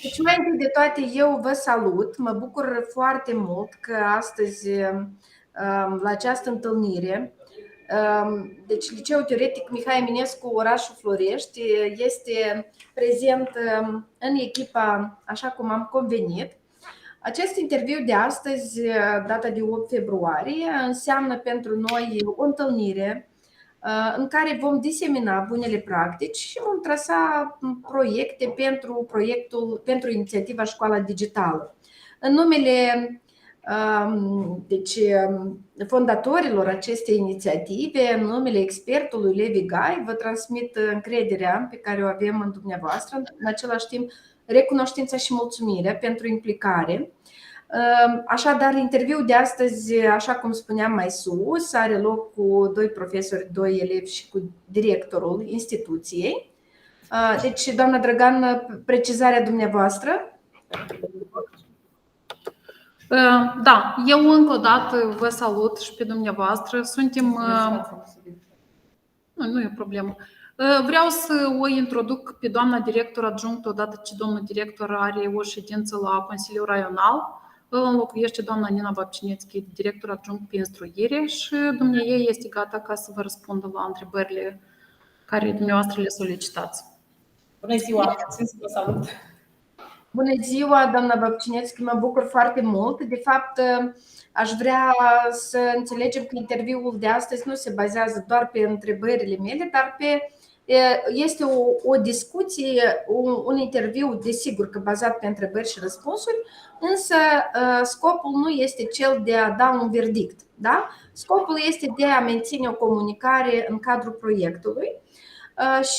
Deci, mai întâi de toate, eu vă salut. Mă bucur foarte mult că astăzi, la această întâlnire, deci Liceul Teoretic Mihai Eminescu, orașul Florești, este prezent în echipa, așa cum am convenit. Acest interviu de astăzi, data de 8 februarie, înseamnă pentru noi o întâlnire în care vom disemina bunele practici și vom trasa proiecte pentru inițiativa Școala Digitală. În numele fondatorilor acestei inițiative, în numele expertului Levi Gai, vă transmit încrederea pe care o avem în dumneavoastră, în același timp recunoștința și mulțumirea pentru implicare. Așadar, interviul de astăzi, așa cum spuneam mai sus, are loc cu 2 profesori, 2 elevi și cu directorul instituției. Deci, doamna Drăgan, precizarea dumneavoastră? Da, eu încă o dată vă salut și pe dumneavoastră. Suntem... Nu e o problemă. Vreau să o introduc pe doamna director adjunct odată ce domnul director are o ședință la Consiliul Raional. Înlocuiește doamna Nina Babcinețchi, director adjunct pe instruire, și dumneavoastră este gata ca să vă răspundă la întrebările care dumneavoastră le solicitați. Bună ziua! Vă salut! Bună ziua, doamna Babcinețchi, mă bucur foarte mult. De fapt, aș vrea să înțelegem că interviul de astăzi nu se bazează doar pe întrebările mele, dar este o discuție, un interviu, desigur că bazat pe întrebări și răspunsuri, însă scopul nu este cel de a da un verdict. Da? Scopul este de a menține o comunicare în cadrul proiectului.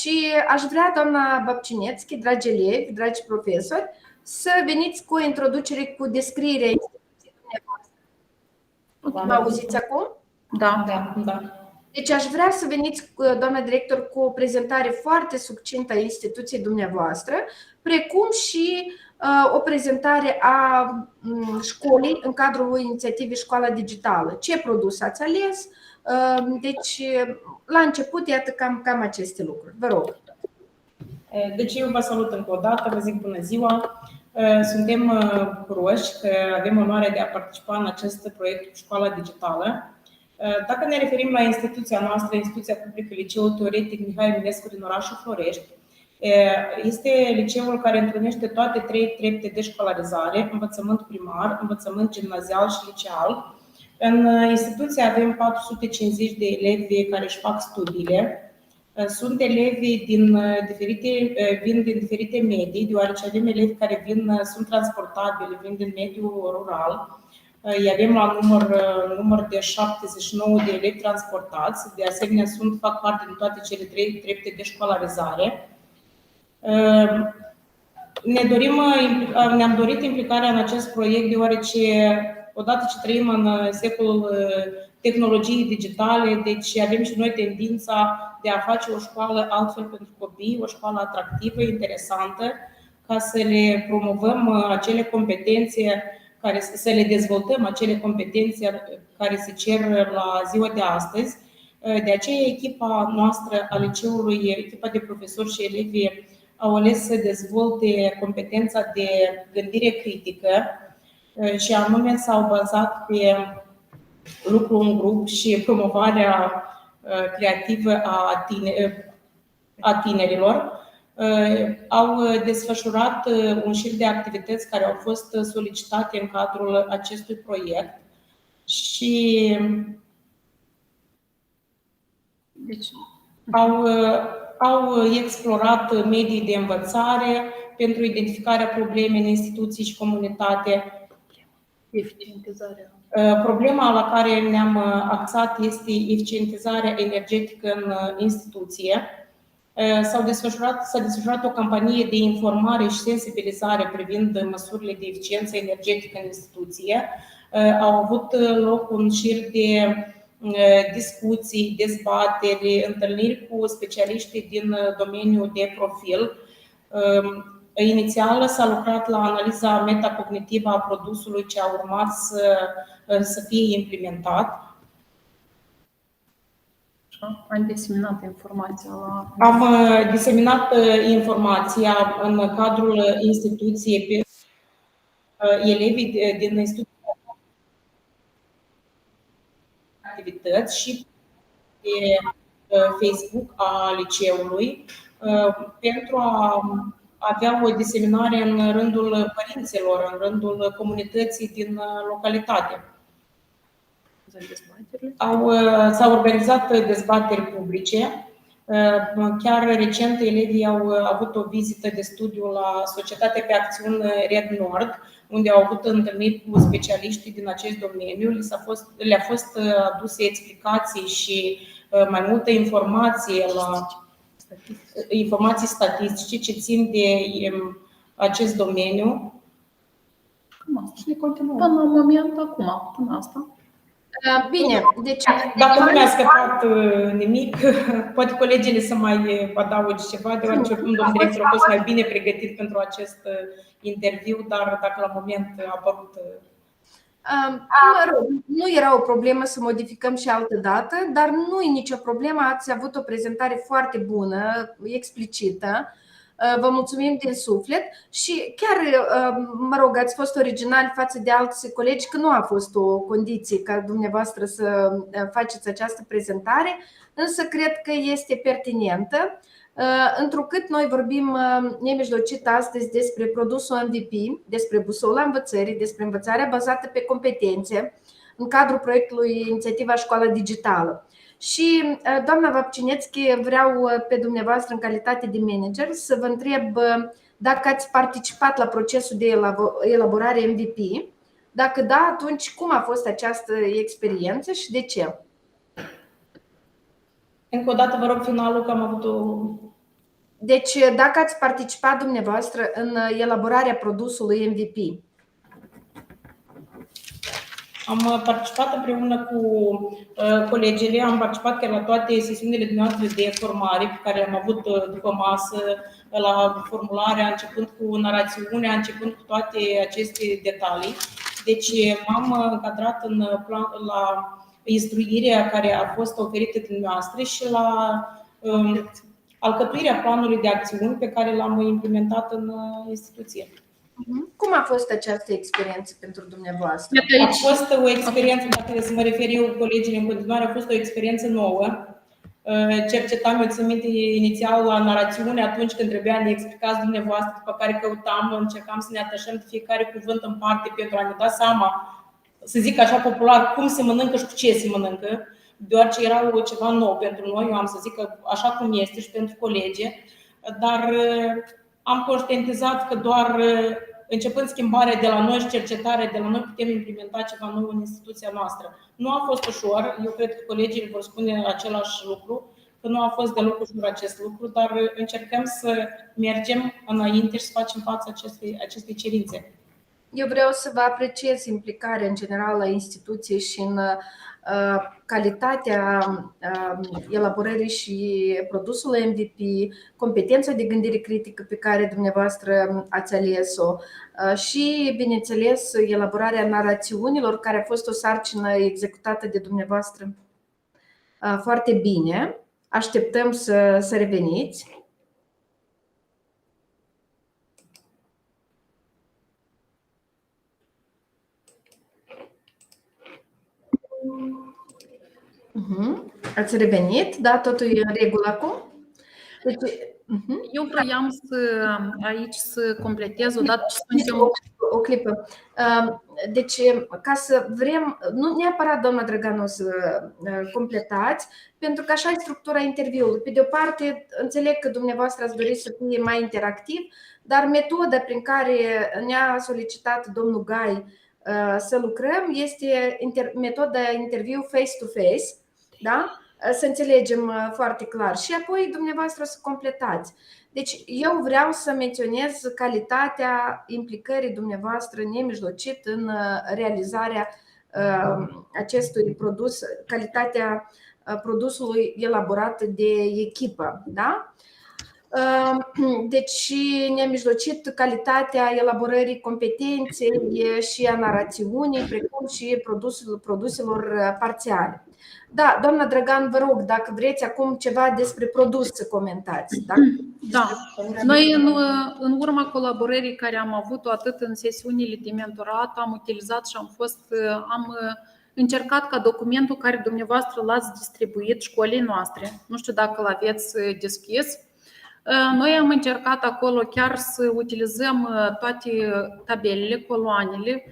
Și aș vrea, doamna Babcinețchi, dragi elevi, dragi profesori, să veniți cu o introducere, cu descrierea instituției dumneavoastră. Mă auziți acum? Da. Deci aș vrea să veniți, doamna director, cu o prezentare foarte succintă a instituției dumneavoastră, precum și o prezentare a școlii în cadrul inițiativei Școala Digitală. Ce produs ați ales? Deci, la început, iată cam aceste lucruri. Vă rog. Deci eu vă salut încă o dată, vă zic bună ziua. Suntem bucuroși că avem onoarea de a participa în acest proiect Școala Digitală. Dacă ne referim la instituția noastră, instituția publică Liceul Teoretic Mihai Eminescu din orașul Florești, este liceul care întrunește toate 3 trepte de școlarizare: învățământ primar, învățământ gimnazial și liceal. În instituție avem 450 de elevi care își fac studiile. Sunt elevi vin din diferite medii, deoarece avem elevi care sunt transportabili, vin din mediul rural. Îi avem la număr de 79 de elevi transportați. De asemenea, fac parte din toate cele 3 trepte de școlarizare. Ne-am dorit implicarea în acest proiect deoarece, odată ce trăim în secolul tehnologiei digitale, deci avem și noi tendința de a face o școală altfel pentru copii, o școală atractivă, interesantă, ca să le promovăm acele competențe, să le dezvoltăm acele competențe care se cer la ziua de astăzi. De aceea, echipa noastră a liceului, echipa de profesori și elevi, au ales să dezvolte competența de gândire critică și anume s-au bazat pe lucru în grup și promovarea creativă a tinerilor. Au desfășurat un șir de activități care au fost solicitate în cadrul acestui proiect și au explorat medii de învățare pentru identificarea problemei în instituții și comunitate. Problema la care ne-am axat este eficientizarea energetică în instituție. S-a desfășurat o campanie de informare și sensibilizare privind măsurile de eficiență energetică în instituție. Au avut loc un șir de discuții, dezbateri, întâlniri cu specialiști din domeniul de profil. Inițial s-a lucrat la analiza metacognitivă a produsului ce a urmat să fie implementat. Așa, am diseminat informația la... Am diseminat informația în cadrul instituției pe elevii din instituția activități și pe Facebook a liceului pentru a avea o diseminare în rândul părinților, în rândul comunității din localitate. S-au organizat dezbateri publice. Chiar recent elevii au avut o vizită de studiu la Societatea pe Acțiuni Red Nord, unde au avut întâlniri cu specialiștii din acest domeniu. Le-a fost aduse explicații și mai multă informații statistice ce țin de acest domeniu. Și continuăm. Până în moment, acum, până asta. Bine, deci... Dacă nu mi-a scăpat nimic, poate colegii să mai adauge ceva, deoarece oricum domnul director a fost mai bine pregătit pentru acest interviu, dar dacă la moment a apărut... Mă rog, nu era o problemă să modificăm și altă dată, dar nu e nicio problemă, ați avut o prezentare foarte bună, explicită. Vă mulțumim din suflet și chiar, mă rog, ați fost originali față de alți colegi că nu a fost o condiție ca dumneavoastră să faceți această prezentare, însă cred că este pertinentă, întrucât noi vorbim nemijlocit astăzi despre produsul MVP, despre busola învățării, despre învățarea bazată pe competențe în cadrul proiectului Inițiativa Școala Digitală. Și, doamna Vapcinețchi, vreau pe dumneavoastră, în calitate de manager, să vă întreb dacă ați participat la procesul de elaborare MVP. Dacă da, atunci cum a fost această experiență și de ce? Încă o dată vă rog finalul, că am avut o... Deci, dacă ați participat dumneavoastră în elaborarea produsului MVP. Am participat împreună cu colegele, am participat chiar la toate sesiunile noastre de formare pe care le-am avut după masă, la formularea, începând cu narațiunea, începând cu toate aceste detalii. Deci m-am încadrat la instruirea care a fost oferită din noastre și la alcătuirea planului de acțiuni pe care l-am implementat în instituție. Cum a fost această experiență pentru dumneavoastră? A fost o experiență, dacă să mă refer eu colegii în continuare, a fost o experiență nouă. Cercetam, eu țin minte inițial la narațiune, atunci când trebuia să ne explicați dumneavoastră, după care căutam, încercam să ne atașăm de fiecare cuvânt în parte pentru a ne da seama, să zic așa popular, cum se mănâncă și cu ce se mănâncă, deoarece era ceva nou pentru noi, eu am să zic că așa cum este și pentru colegi, dar am conștientizat că doar începând schimbarea de la noi și cercetarea de la noi, putem implementa ceva nou în instituția noastră. Nu a fost ușor, eu cred că colegii vor spune același lucru, că nu a fost deloc ușor acest lucru, dar încercăm să mergem înainte și să facem față acestei cerințe. Eu vreau să vă apreciez implicarea în general la instituție și în calitatea elaborării și produsului MVP, competența de gândire critică pe care dumneavoastră ați ales-o și, bineînțeles, elaborarea narațiunilor, care a fost o sarcină executată de dumneavoastră foarte bine. Așteptăm să reveniți. Ați revenit, da? Totul e în regulă acum? Deci, eu vroiam aici să completez odată ce suntem... O clipă. Deci, ca să vrem, nu neapărat, doamna Drăganu, să completați, pentru că așa e structura interviului. Pe de o parte, înțeleg că dumneavoastră ați dori să fie mai interactiv, dar metoda prin care ne-a solicitat domnul Gai să lucrăm este metoda interviu face-to-face, da? Să înțelegem foarte clar și apoi dumneavoastră să completați. Deci eu vreau să menționez calitatea implicării dumneavoastră nemijlocit în realizarea acestui produs, calitatea produsului elaborat de echipă, da? Deci nemijlocit calitatea elaborării competenței și a narațiunii, precum și produselor parțiale. Da, doamna Drăgan, vă rog, dacă vreți acum ceva despre produs să comentați. Da. Noi, în urma colaborării care am avut-o atât în sesiunile de mentorat, am utilizat și am încercat ca documentul care dumneavoastră l-ați distribuit școlii noastre, nu știu dacă l-aveți deschis, noi am încercat acolo chiar să utilizăm toate tabelele, coloanele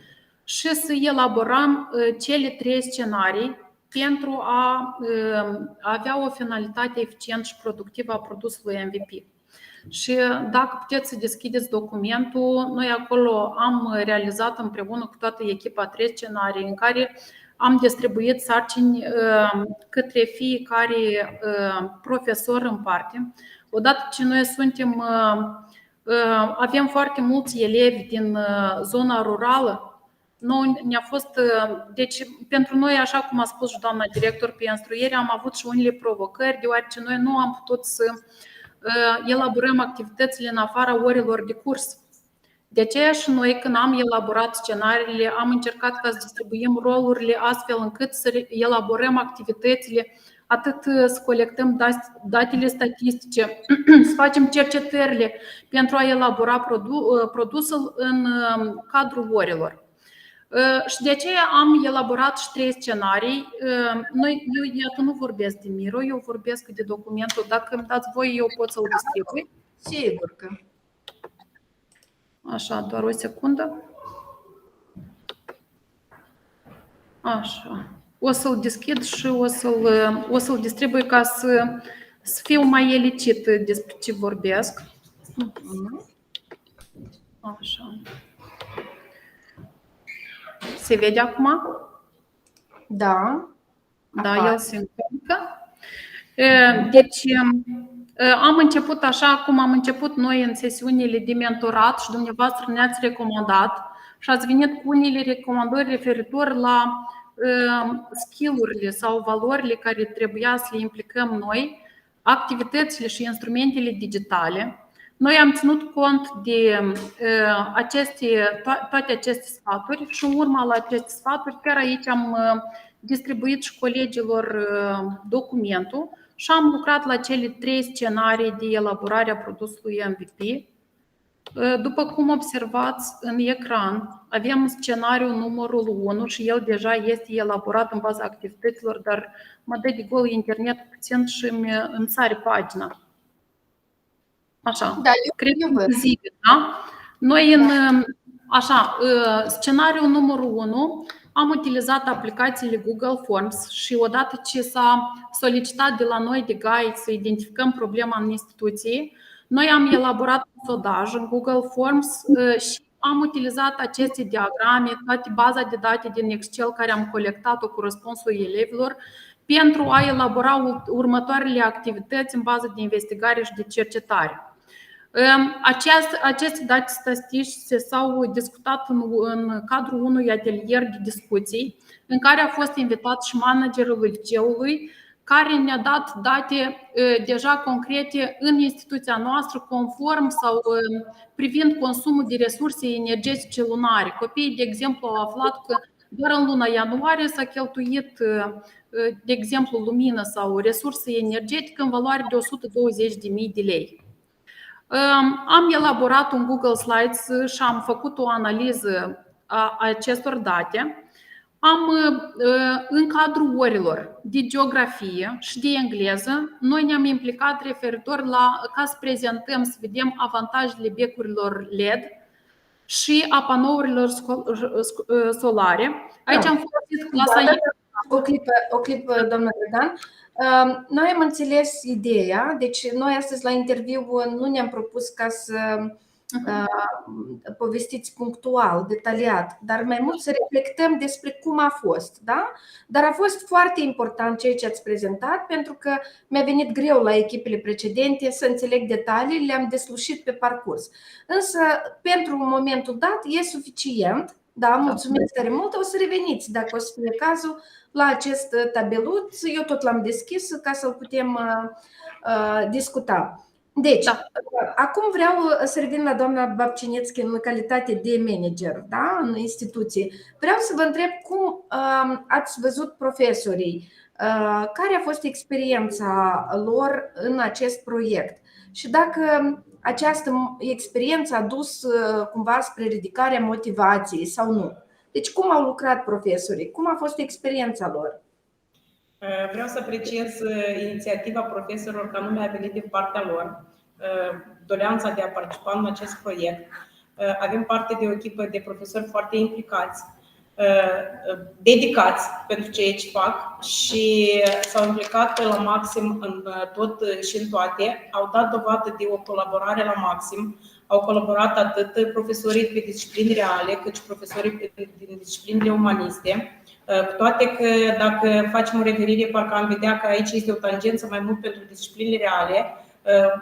și să elaborăm cele 3 scenarii pentru a avea o finalitate eficientă și productivă a produsului MVP. Și dacă puteți să deschideți documentul, noi acolo am realizat împreună cu toată echipa 3 scenarii în care am distribuit sarcini către fiecare profesor în parte. Odată ce noi avem foarte mulți elevi din zona rurală, ne-a fost, deci pentru noi, așa cum a spus și doamna director pe instruire, am avut și unele provocări, deoarece noi nu am putut să elaborăm activitățile în afara orelor de curs. De aceea și noi, când am elaborat scenariile, am încercat ca să distribuim rolurile astfel încât să elaborăm activitățile, atât să colectăm datele statistice, să facem cercetările pentru a elabora produsul în cadrul orelor. Și de aceea am elaborat și 3 scenarii. Eu nu vorbesc de Miro, eu vorbesc de documentul. Dacă îmi dați voi, eu pot să-l distribui. Sigur că. Așa, doar o secundă. Așa. O să-l deschid și o să-l distribui ca să fiu mai elicit despre ce vorbesc. Așa. Se vede acum? Da. Da, el se încarcă. Deci, am început așa cum am început noi în sesiunile de mentorat și dumneavoastră ne-ați recomandat și ați venit cu unele recomandări referitor la skill-urile sau valorile care trebuia să le implicăm noi, activitățile și instrumentele digitale. Noi am ținut cont de toate aceste sfaturi și în urma la aceste sfaturi, chiar aici am distribuit și colegilor documentul și am lucrat la cele 3 scenarii de elaborare a produsului MVP. După cum observați în ecran, avem scenariul numărul 1 și el deja este elaborat în baza activităților, dar mă dă de gol internet puțin și îmi sare pagina. Așa, da, cred că vizibil, da? Noi în scenariul numărul 1 am utilizat aplicațiile Google Forms și odată ce s-a solicitat de la noi de guide să identificăm problema în instituție, noi am elaborat un sondaj în Google Forms și am utilizat aceste diagrame, toate baza de date din Excel care am colectat-o cu răspunsul elevilor pentru a elabora următoarele activități în bază de investigare și de cercetare. Aceste date statistice s-au discutat în cadrul unui atelier de discuții în care a fost invitat și managerul liceului, care ne-a dat date deja concrete în instituția noastră conform sau privind consumul de resurse energetice lunare. Copiii, de exemplu, au aflat că doar în luna ianuarie s-a cheltuit, de exemplu, lumină sau resurse energetice în valoare de 120.000 de lei. Am elaborat un Google Slides și am făcut o analiză a acestor date. În cadrul orelor de geografie și de engleză, noi ne-am implicat referitor ca să prezentăm, să vedem avantajele becurilor LED și a panourilor solare. Aici am folosit clasa... O clipă, doamnă Drăgan. Noi am înțeles ideea, deci noi astăzi la interviu nu ne-am propus ca să povestiți punctual, detaliat, dar mai mult să reflectăm despre cum a fost, da? Dar a fost foarte important ceea ce ați prezentat, pentru că mi-a venit greu la echipele precedente să înțeleg detalii, le-am deslușit pe parcurs. Însă, pentru momentul dat, e suficient. Da, mulțumesc tare mult. O să reveniți, dacă o să fie cazul, la acest tabeluț. Eu tot l-am deschis ca să-l putem discuta. Deci, acum vreau să revin la doamna Babcinețchi în calitate de manager, da, în instituție. Vreau să vă întreb cum ați văzut profesorii Care a fost experiența lor în acest proiect și dacă această experiență a dus cumva spre ridicarea motivației sau nu. Deci cum au lucrat profesorii? Cum a fost experiența lor? Vreau să apreciez inițiativa profesorilor, că anume a venit din partea lor, doleanța de a participa în acest proiect. Avem parte de o echipă de profesori foarte implicați, dedicați pentru ceea ce fac și s-au implicat la maxim în tot și în toate. Au dat dovadă de o colaborare la maxim. Au colaborat atât profesorii pe discipline reale, cât și profesorii din disciplinele umaniste. Cu toate că dacă facem o referire, parcă am vedea că aici este o tangență mai mult pentru disciplinele reale.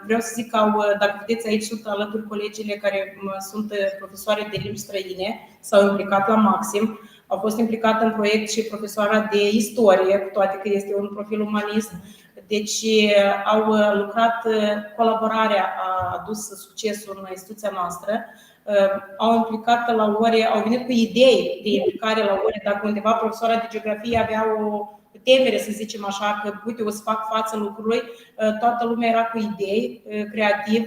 Vreau să zic că, dacă vedeți, aici sunt alături colegile care sunt profesoare de limbi străine, s-au implicat la maxim. Au fost implicată în proiect și profesoara de istorie, cu toate că este un profil umanist. Deci au lucrat, colaborarea a adus succesul în instituția noastră. Au implicat la ore, au venit cu idei de implicare la ore. Dacă undeva profesoara de geografie avea o temere, să zicem așa, că uite, o să fac față lucrului, toată lumea era cu idei, creativ,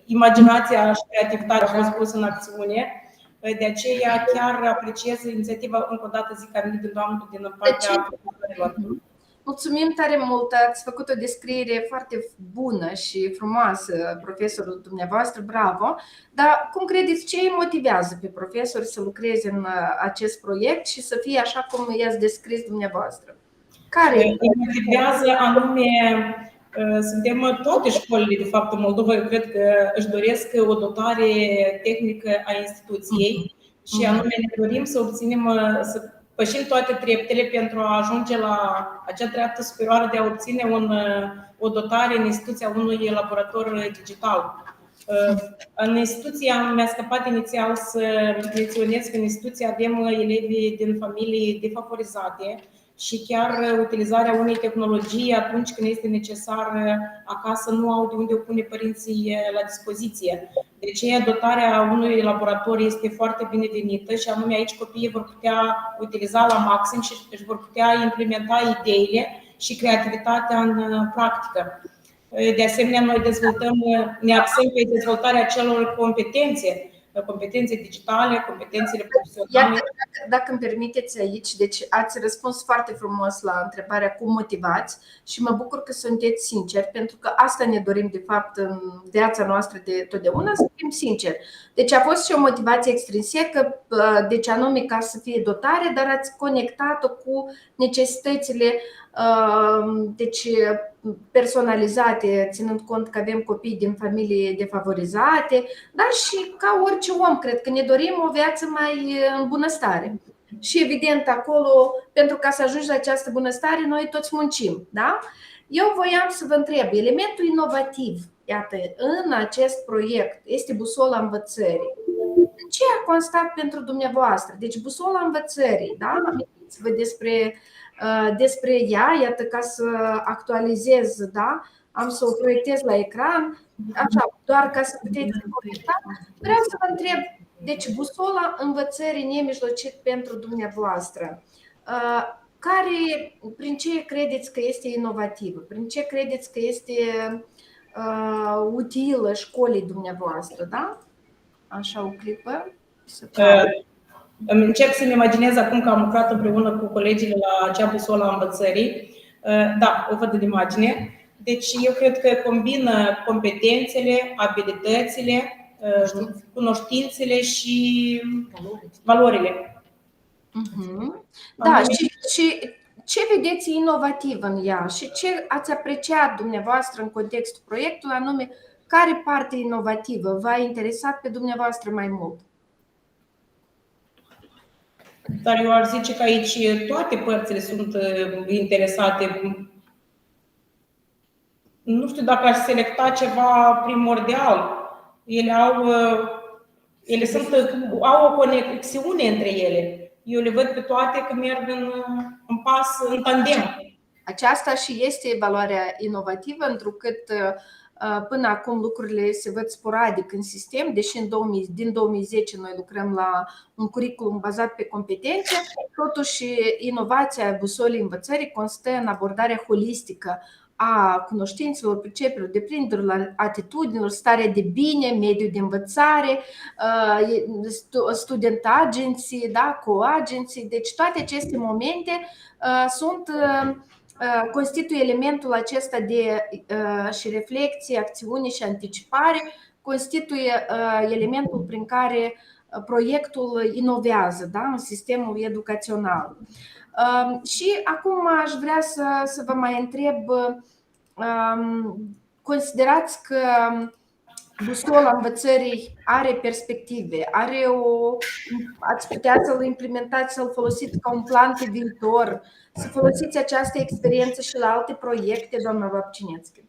imaginația și creativitatea a fost pusă în acțiune. De aceea chiar apreciez inițiativa, încă o dată zic, a venit din partea profesorilor. Mulțumim tare mult, ați făcut o descriere foarte bună și frumoasă, profesorul dumneavoastră, bravo. Dar cum credeți, ce îi motivează pe profesori să lucreze în acest proiect și să fie așa cum i-ați descris dumneavoastră? Care îi motivează anume, suntem toate școlile, de fapt, în Moldova, eu cred că își doresc o dotare tehnică a instituției și anume ne dorim să obținem, să pășim toate treptele pentru a ajunge la acea treaptă superioară de a obține o dotare în instituția unui laborator digital. În instituție mi-a scăpat inițial să menționez că în instituție avem elevi din familii defavorizate și chiar utilizarea unei tehnologii atunci când este necesar acasă nu au de unde o pune părinții la dispoziție. Deci dotarea unui laborator este foarte binevenită și anume aici copiii vor putea utiliza la maxim și își vor putea implementa ideile și creativitatea în practică. De asemenea, noi ne axăm pe dezvoltarea celor competențe digitale, competențele profesionale. Iată, dacă îmi permiteți aici, deci ați răspuns foarte frumos la întrebarea cum motivați și mă bucur că sunteți sinceri, pentru că asta ne dorim de fapt în viața noastră de totdeauna, să fim sinceri. Deci a fost și o motivație extrinsecă, deci anume ca să fie dotare, dar ați conectat-o cu necesitățile deci personalizate, ținând cont că avem copii din familii defavorizate, dar și ca orice om, cred că ne dorim o viață mai în bunăstare. Și evident acolo, pentru ca să ajungi la această bunăstare, noi toți muncim, da? Eu voiam să vă întreb, elementul inovativ, iată, în acest proiect este busola învățării. În ce a constat pentru dumneavoastră? Deci busola învățării, da? Amintiți-vă despre ea, iată, ca să actualizez, da? Am să o proiectez la ecran, așa, doar ca să puteți comenta. Vreau să vă întreb, deci busola învățării nemijlocit pentru dumneavoastră, prin ce credeți că este inovativă? Prin ce credeți că este utilă școlii dumneavoastră, da? Așa, o clipă. Îmi încep să-mi imaginez acum că am lucrat împreună cu colegii la acea busolă a învățării. Da, o văd în imagine. Deci eu cred că combină competențele, abilitățile, cunoștințele și valorile. Da, și ce vedeți inovativ în ea și ce ați apreciat dumneavoastră în contextul proiectului, anume care parte inovativă v-a interesat pe dumneavoastră mai mult? Dar eu ar zice că aici toate părțile sunt interesate. Nu știu dacă aș selecta ceva primordial. Ele au o conexiune între ele. Eu le văd pe toate că merg în pas, în tandem. Aceasta și este evaluarea inovativă, întrucât Până acum lucrurile se văd sporadic în sistem, deși din 2010 noi lucrăm la un curriculum bazat pe competențe, totuși inovația busolii învățării constă în abordarea holistică a cunoștințelor, perceperilor, deprinderilor, atitudinilor, starea de bine, mediul de învățare, student agency, da, co-agency. Deci toate aceste momente constituie elementul acesta și reflecție, acțiune și anticipare, constituie elementul prin care proiectul inovează, da, în sistemul educațional. Și acum aș vrea să vă mai întreb, considerați că busola învățării are perspective, ați putea să-l implementați, să-l folosiți ca un plan pe viitor, să folosiți această experiență și la alte proiecte, doamna Vapcinețchi?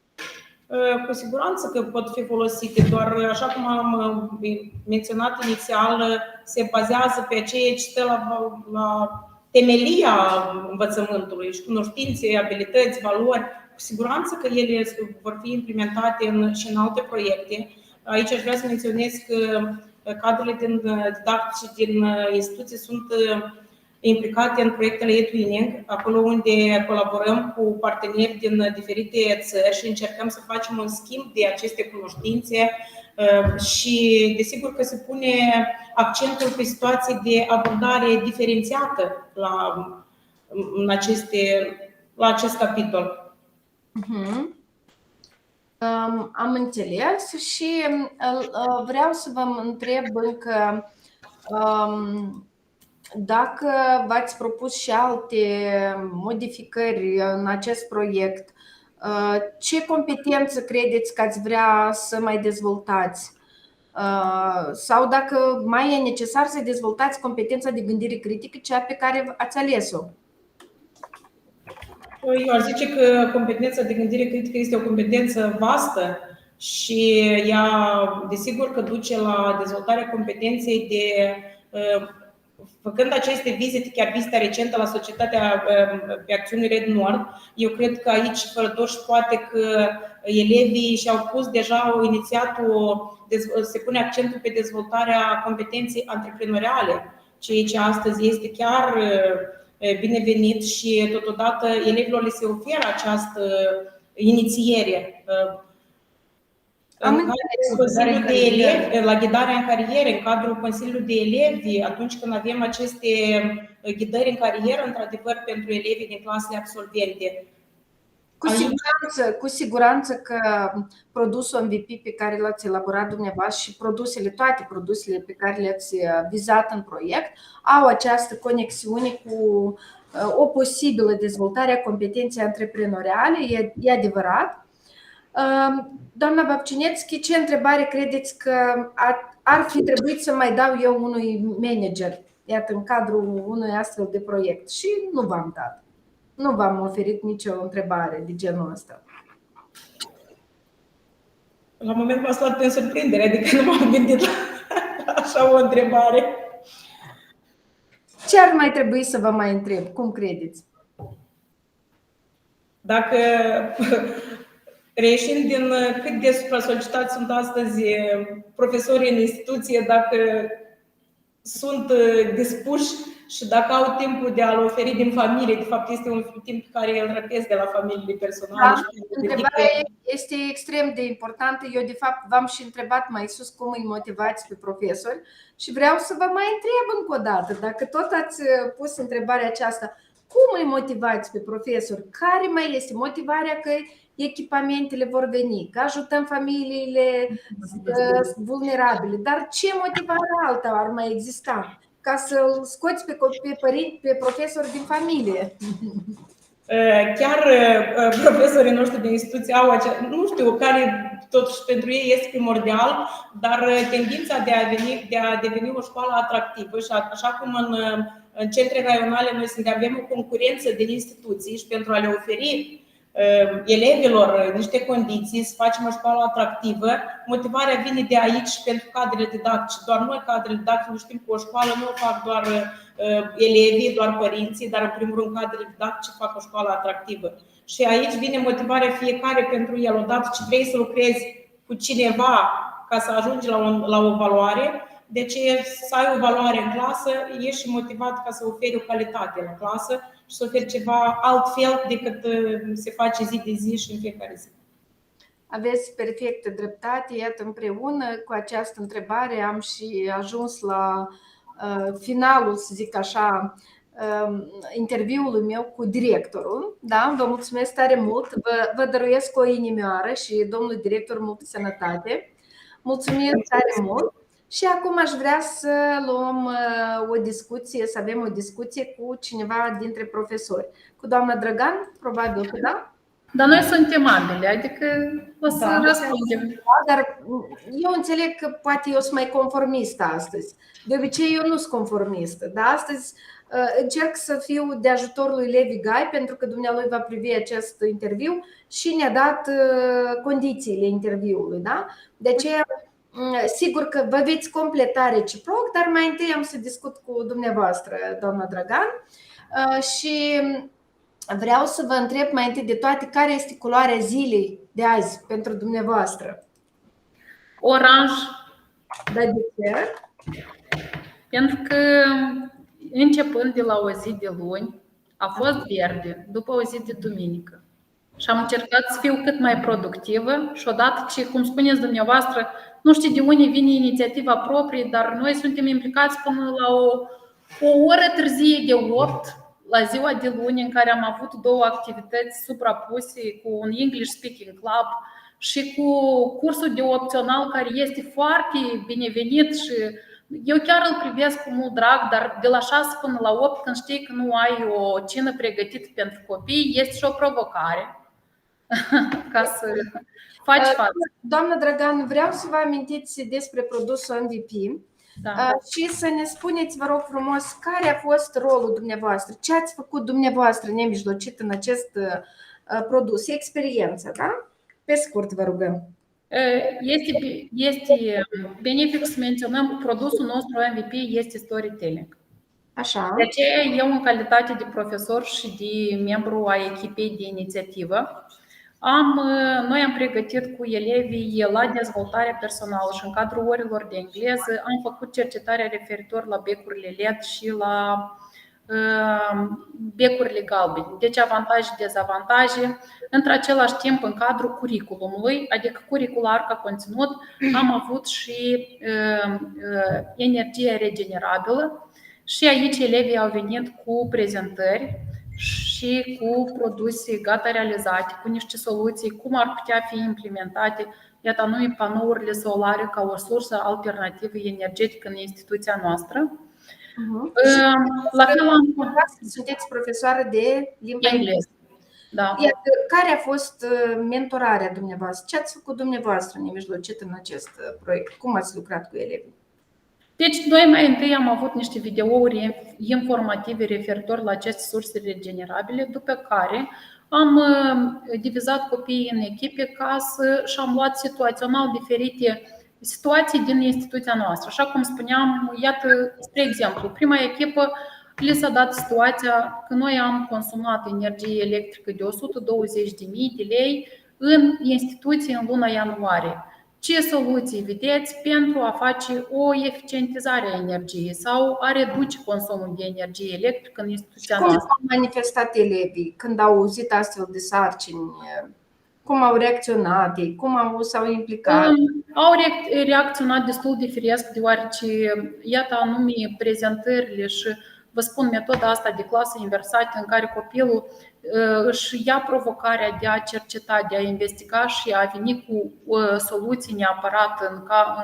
Cu siguranță că pot fi folosite, doar așa cum am menționat inițial, se bazează pe ceea ce stă la temelia învățământului și cunoștințe, abilități, valori. Cu siguranță că ele vor fi implementate și în alte proiecte. Aici aș vrea să menționez că cadrele didactice din instituții sunt implicate în proiectele e-twinning, acolo unde colaborăm cu parteneri din diferite țări și încercăm să facem un schimb de aceste cunoștințe și desigur că se pune accentul pe situații de abordare diferențiată la acest capitol. Am înțeles și vreau să vă întreb încă dacă v-ați propus și alte modificări în acest proiect, ce competență credeți că ați vrea să mai dezvoltați? Sau dacă mai e necesar să dezvoltați competența de gândire critică, cea pe care ați ales-o? Eu aș zice că competența de gândire critică este o competență vastă și ea, desigur că duce la dezvoltarea competenței făcând aceste vizite, chiar vizita recentă la Societatea pe Acțiuni Red Nord, eu cred că aici, fără doar și poate că elevii și-au pus deja, se pune accentul pe dezvoltarea competenței antreprenoriale, ceea ce astăzi este chiar binevenit și totodată elevilor le se oferă această inițiere. La ghidarea în carieră, în cadrul Consiliului de Elevi, atunci când avem aceste ghidări în carieră, într-adevăr, pentru elevii din clasele absolvente. Cu siguranță că produsul MVP pe care l-ați elaborat dumneavoastră și toate produsele pe care le-ați vizat în proiect au această conexiune cu o posibilă dezvoltare a competenței antreprenoriale, e adevărat. Doamna Vapcinețchi, ce întrebare credeți că ar fi trebuit să mai dau eu unui manager, iată, în cadrul unui astfel de proiect? Și nu v-am dat. Nu v-am oferit nicio întrebare de genul ăsta. La moment m-ați luat în surprindere, adică nu m-am gândit la așa o întrebare. Ce ar mai trebui să vă mai întreb? Cum credeți? Dacă reieșind din cât de supra-solicitați sunt astăzi profesorii în instituție, dacă sunt dispuși și dacă au timpul de a-l oferi din familie, de fapt este un timp care îl răpesc de la familiile personale. Da, întrebarea este extrem de importantă. Eu de fapt v-am și întrebat mai sus cum îi motivați pe profesori și vreau să vă mai întreb încă o dată, dacă tot ați pus întrebarea aceasta, cum îi motivați pe profesori? Care mai este motivarea că echipamentele vor veni, că ajutăm familiile vulnerabile, dar ce motivare alta ar mai exista ca să-l scoți pe părinți, pe profesori din familie? Chiar profesorii noștri din instituție au nu știu care totuși pentru ei este primordial, dar tendința de a deveni o școală atractivă și așa cum în centre raionale noi avem o concurență de instituții și pentru a le oferi elevilor niște condiții, să facem o școală atractivă. Motivarea vine de aici pentru cadrele didactice. Doar noi, cadrele didactice, știm că o școală nu o fac doar elevii, doar părinții, dar în primul rând cadrele didactice fac o școală atractivă. Și aici vine motivarea fiecare pentru el. Odată ce vrei să lucrezi cu cineva ca să ajungi la o valoare, de ce să ai o valoare în clasă, ești motivat ca să oferi o calitate la clasă și să oferi ceva altfel decât se face zi de zi și în fiecare zi. Aveți perfectă dreptate. Iată, împreună cu această întrebare am și ajuns la finalul, să zic așa, interviului meu cu directorul. Da? Vă mulțumesc tare mult. Vă dăruiesc o inimioară și domnul director, multă sănătate. Mulțumim tare mult. Și acum aș vrea să luăm o discuție, să avem o discuție cu cineva dintre profesori. Cu doamna Drăgan, probabil că da? Dar noi suntem ambele, adică o să răspundem. Dar eu înțeleg că poate eu sunt mai conformistă astăzi. De obicei eu nu sunt conformistă, dar astăzi încerc să fiu de ajutorul lui Levi Gai, pentru că dumnealui va privi acest interviu și ne-a dat condițiile interviului. Da? De aceea, sigur că vă veți completa reciproc, dar mai întâi am să discut cu dumneavoastră, doamna Dragan, și vreau să vă întreb mai întâi de toate care este culoarea zilei de azi pentru dumneavoastră. Oranj. Da, de ce? Pentru că începând de la o zi de luni a fost verde, după o zi de duminică. Și am încercat să fiu cât mai productivă și odată ce, cum spuneți dumneavoastră, nu știu de unde vine inițiativa proprie, dar noi suntem implicați până la o oră târzie de 8 la ziua de luni, în care am avut două activități suprapuse cu un English Speaking Club și cu cursul de opțional, care este foarte binevenit și eu chiar îl privesc cu mult drag, dar de la 6 până la 8, când știi că nu ai o cină pregătită pentru copii, este și o provocare ca să faci față. Doamnă Dragan, vreau să vă amintiți despre produsul MVP. Da. Și să ne spuneți, vă rog frumos, care a fost rolul dumneavoastră, ce ați făcut dumneavoastră nemijlocit în acest produs, experiența, da? Pe scurt, vă rugăm. Este benefic să menționăm produsul nostru MVP este storytelling. Așa. De aceea eu, în calitate de profesor și de membru a echipei de inițiativă, noi am pregătit cu elevii la dezvoltare personală și în cadrul orilor de engleză am făcut cercetarea referitor la becurile LED și la becurile galbene. Deci avantaje și dezavantaje. Într-același timp, în cadrul curiculumului, adică curricular ca conținut, am avut și energie regenerabilă și aici elevii au venit cu prezentări și cu produse gata realizate, cu niște soluții, cum ar putea fi implementate, iată anume panourile solare ca o sursă alternativă energetică în instituția noastră. La fel sunteți profesoară de limba engleză. Da. Care a fost mentorarea dumneavoastră? Ce ați făcut dumneavoastră nemijlocit în acest proiect? Cum ați lucrat cu elevii? Deci, noi mai întâi am avut niște videouri informative referitor la aceste surse regenerabile, după care am divizat copiii în echipe și am luat situațional diferite situații din instituția noastră. Așa cum spuneam, iată, spre exemplu, prima echipă li s-a dat situația că noi am consumat energie electrică de 120.000 de lei în instituții în luna ianuarie. Ce soluții vedeți pentru a face o eficientizare a energiei sau a reduce consumul de energie electrică în instituția noastră? Cum au manifestat elevii când au auzit astfel de sarcini? Cum au reacționat ei? Cum s-au implicat? Au reacționat destul de firesc, deoarece, iată, anume prezentările și, vă spun, metoda asta de clasă inversată în care copilul își ia provocarea de a cerceta, de a investiga și a veni cu soluții neapărat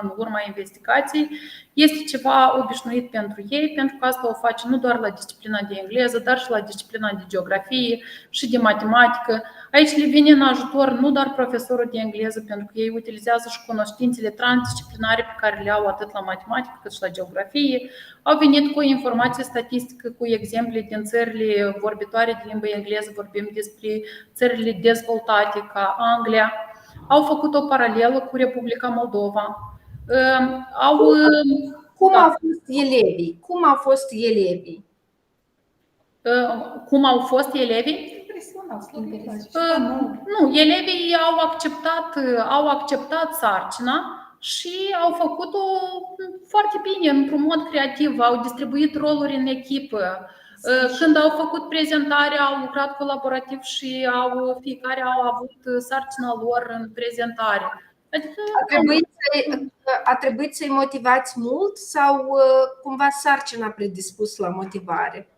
în urma investigației, este ceva obișnuit pentru ei, pentru că asta o face nu doar la disciplina de engleză, dar și la disciplina de geografie și de matematică. Aici le vine în ajutor nu doar profesorul de engleză, pentru că ei utilizează și cunoștințele transdisciplinare pe care le au atât la matematică cât și la geografie. Au venit cu informație statistică, cu exemple din țările vorbitoare de limbă engleză engleză, vorbim despre țările dezvoltate ca Anglia. Au făcut o paralelă cu Republica Moldova. Cum au fost elevii? Cum au fost elevii? Cum au fost elevii? Nu, elevii au acceptat sarcina și au făcut-o foarte bine, într-un mod creativ, au distribuit roluri în echipă. Când au făcut prezentarea, au lucrat colaborativ și fiecare au avut sarcina lor în prezentare. Adică a trebuit să-i motivați mult sau cumva sarcina a predispus la motivare?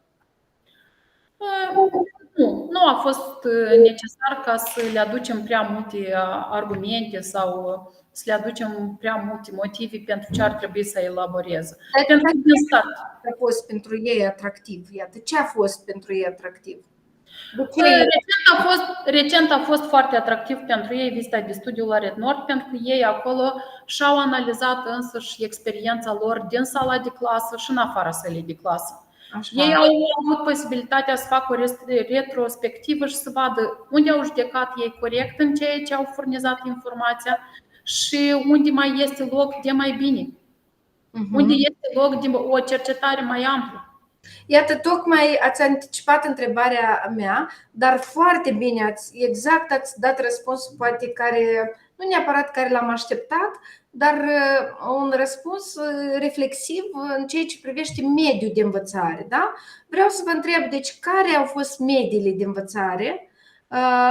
Nu a fost necesar ca să le aducem prea multe argumente sau să le aducem prea multe motive pentru ce ar trebui să elaboreze. A fost pentru ei atractiv? Iată, ce a fost pentru ei atractiv? Recent a fost foarte atractiv pentru ei vizita de studiu la Red Nord, pentru că ei acolo și-au analizat însăși experiența lor din sala de clasă și în afara sălii de clasă. Așa. Ei au avut posibilitatea să facă o retrospectivă și să vadă unde au judecat ei corect în ceea ce au furnizat informația și unde mai este loc de mai bine, unde este loc de o cercetare mai amplă. Iată, tocmai ați anticipat întrebarea mea, dar foarte bine ați dat răspunsul, poate care, nu neapărat care l-am așteptat, dar un răspuns reflexiv în ceea ce privește mediul de învățare. Da? Vreau să vă întreb, deci, care au fost mediile de învățare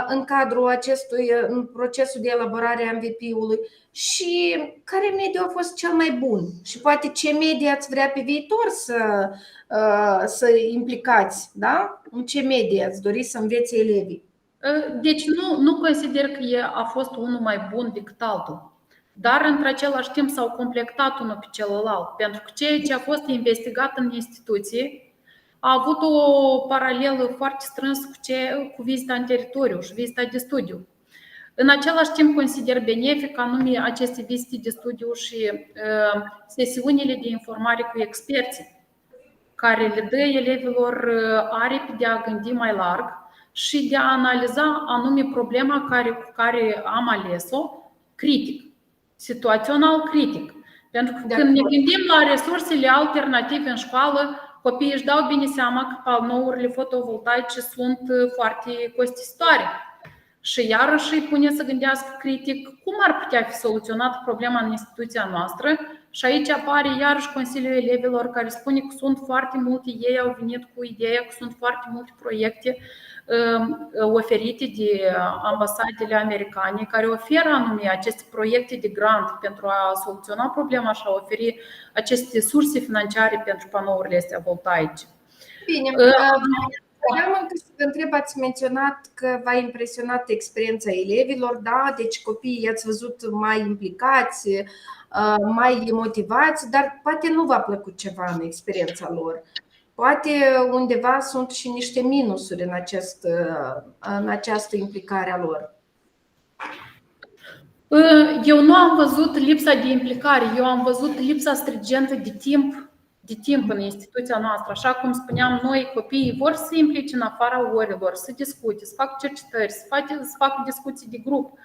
în cadrul în procesul de elaborare a MVP-ului și care mediu a fost cel mai bun? Și poate ce medie ați vrea pe viitor să implicați? Da? În ce medie ați dori să învețe elevii? Deci nu consider că a fost unul mai bun decât altul. Dar într-același timp s-au completat unul pe celălalt, pentru că ceea ce a fost investigat în instituție a avut o paralelă foarte strânsă cu vizita în teritoriu și vizita de studiu. În același timp consider benefic anume aceste vizite de studiu și sesiunile de informare cu experții, care le dă elevilor aripi de a gândi mai larg și de a analiza anume problema cu care am ales-o critic. Situațional critic. Pentru că când ne gândim la resursele alternative în școală, copiii își dau bine seama că panourile fotovoltaice sunt foarte costisitoare. Și iarăși îi pune să gândească critic cum ar putea fi soluționată problema în instituția noastră. Și aici apare iarăși Consiliul Elevilor, care spune că sunt foarte multe, ei au venit cu ideea că sunt foarte multe proiecte oferite de ambasadele americane care oferă anume aceste proiecte de grant pentru a soluționa problema și a oferi aceste surse financiare pentru panourile astea voltaice. Bine. Vreau să vă întreb, ați menționat că v-a impresionat experiența elevilor, da? Deci copiii i-ați văzut mai implicați, mai motivați, dar poate nu v-a plăcut ceva în experiența lor. Poate undeva sunt și niște minusuri în această implicare a lor. Eu nu am văzut lipsa de implicare, eu am văzut lipsa stringentă de timp în instituția noastră. Așa cum spuneam, noi copiii vor să se implice în afara orilor, să discute, să facă cercetări, să facă discuții de grup.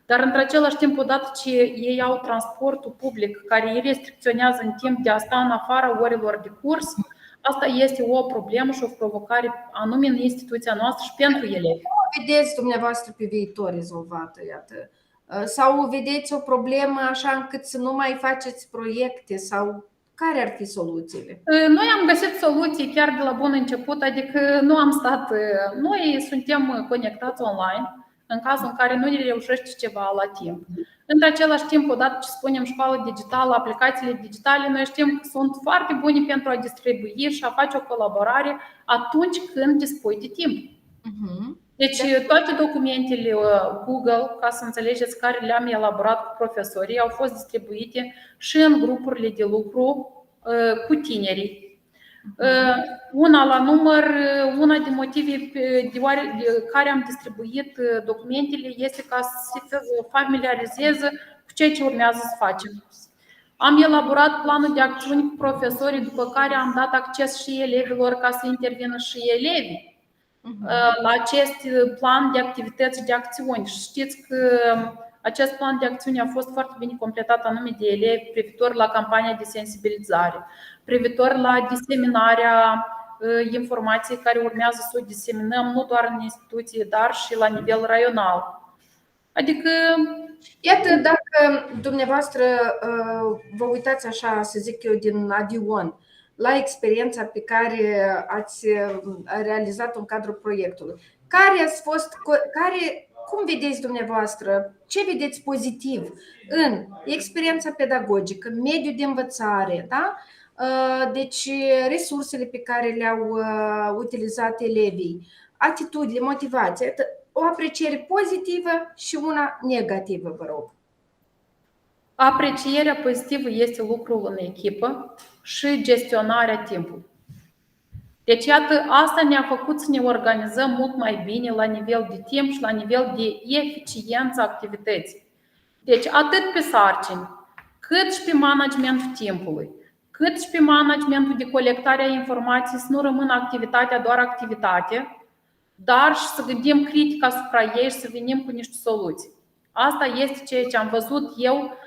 Dar într-același timp, odată ce ei au transportul public care îi restricționează în timp de a sta în afara orilor de curs, asta este o problemă și o provocare anume în instituția noastră și pentru elevi. Cum vedeți dumneavoastră pe viitor rezolvată, iată? Sau vedeți o problemă așa încât să nu mai faceți proiecte sau care ar fi soluțiile? Noi am găsit soluții chiar de la bun început, adică nu am stat, noi suntem conectați online în cazul în care nu ne reușește ceva la timp. În același timp, odată ce spunem școală digitală, aplicațiile digitale, noi știm că sunt foarte bune pentru a distribui și a face o colaborare atunci când dispui de timp. Deci toate documentele Google, ca să înțelegeți, care le-am elaborat cu profesorii, au fost distribuite și în grupurile de lucru cu tinerii. Una la număr, una din motive de care am distribuit documentele este ca să se familiarizeze cu ceea ce urmează să facem. Am elaborat planul de acțiuni cu profesorii, după care am dat acces și elevilor ca să intervină și elevii. la acest plan de activități și de acțiuni. Știți că acest plan de acțiuni a fost foarte bine completat anume de elevi privitor la campania de sensibilizare, privitor la diseminarea informației care urmează să o diseminăm nu doar în instituție, dar și la nivel raional. Adică, iată, dacă dumneavoastră vă uitați așa, să zic eu, din Adion, la experiența pe care ați realizat-o în cadrul proiectului, cum vedeți dumneavoastră, ce vedeți pozitiv în experiența pedagogică, mediul de învățare, da? Deci resursele pe care le-au utilizat elevii, atitudine, motivație, o apreciere pozitivă și una negativă, vă rog. Aprecierea pozitivă este lucrul în echipă și gestionarea timpului. Deci, iată, asta ne-a făcut să ne organizăm mult mai bine la nivel de timp și la nivel de eficiență activității. Deci, atât pe sarcini, cât și pe managementul timpului, cât și pe managementul de colectare a informației, să nu rămână activitatea doar activitate, dar și să gândim critic asupra ei și să venim cu niște soluții. Asta este ceea ce am văzut eu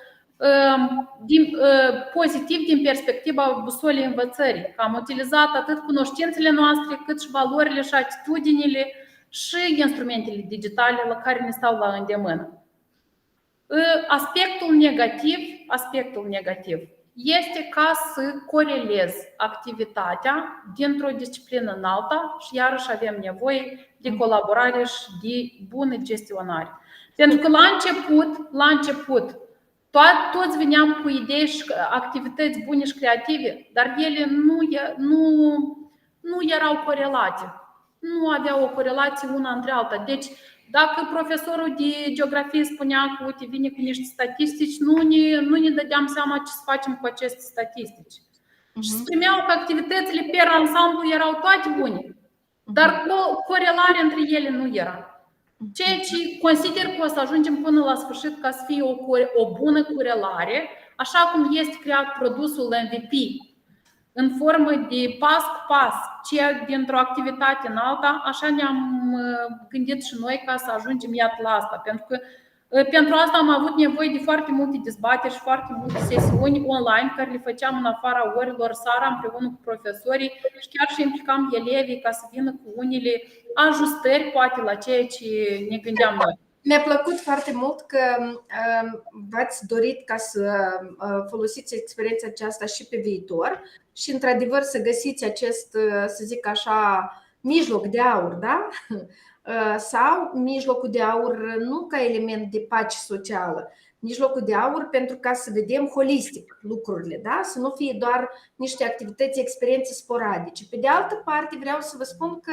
pozitiv din perspectiva busolei învățării, că am utilizat atât cunoștințele noastre, cât și valorile și atitudinile și instrumentele digitale la care ne stau la îndemână. Aspectul negativ este ca să corelez activitatea dintr-o disciplină în alta și iarăși avem nevoie de colaborare și de bună gestionare. Pentru că la început toți veneam cu idei și activități bune și creative, dar ele nu erau corelate. Nu aveau o corelație una între alta. Deci, dacă profesorul de geografie spunea că uite, vine cu niște statistici, nu ne dădeam seama ce să facem cu aceste statistici. Și spuneau că activitățile per ansamblu erau toate bune, dar corelarea între ele nu era. Ceea ce consider că o să ajungem până la sfârșit ca să fie o bună corelare, așa cum este creat produsul MVP, în formă de pas cu pas, ceea dintr-o activitate în alta, așa ne-am gândit și noi ca să ajungem iată la asta. Pentru că pentru asta am avut nevoie de foarte multe dezbateri și foarte multe sesiuni online care le făceam în afara orilor seara împreună cu profesorii și chiar și implicam elevii ca să vină cu unele ajustări poate la ceea ce ne gândeam noi. Mi-a plăcut foarte mult că v-ați dorit ca să folosiți experiența aceasta și pe viitor și într-adevăr să găsiți acest, să zic așa, mijloc de aur, da? Sau mijlocul de aur nu ca element de pace socială, mijlocul de aur pentru ca să vedem holistic lucrurile, da? Să nu fie doar niște activități, experiențe sporadice. Pe de altă parte vreau să vă spun că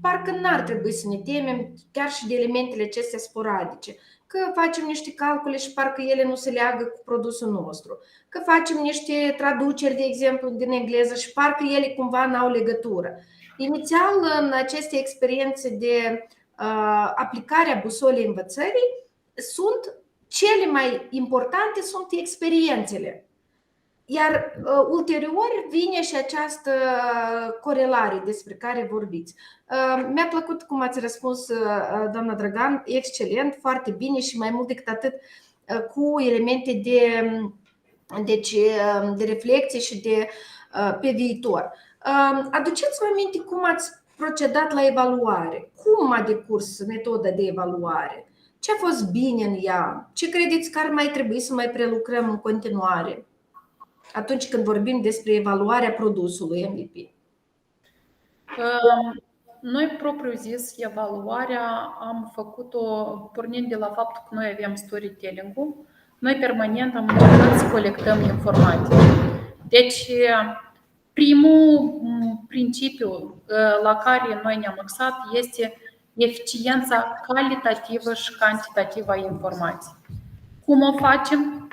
parcă n-ar trebui să ne temem chiar și de elementele acestea sporadice, că facem niște calcule și parcă ele nu se leagă cu produsul nostru, că facem niște traduceri, de exemplu, din engleză și parcă ele cumva n-au legătură. Inițial, în aceste experiențe de aplicare a busolei învățării, cele mai importante sunt experiențele. Iar ulterior vine și această corelare despre care vorbiți. Mi-a plăcut cum ați răspuns, doamna Dragan, excelent, foarte bine și mai mult decât atât cu elemente de reflexie și pe viitor. Aduceți-vă aminte cum ați procedat la evaluare, cum a decurs metoda de evaluare, ce a fost bine în ea, ce credeți că ar mai trebui să mai prelucrăm în continuare atunci când vorbim despre evaluarea produsului MVP? Noi, propriu zis, evaluarea am făcut-o pornind de la faptul că noi avem storytelling-ul. Noi permanent am încercat să colectăm informații. Deci, primul principiu la care noi ne-am axat este eficiența calitativă și cantitativă a informației. Cum o facem?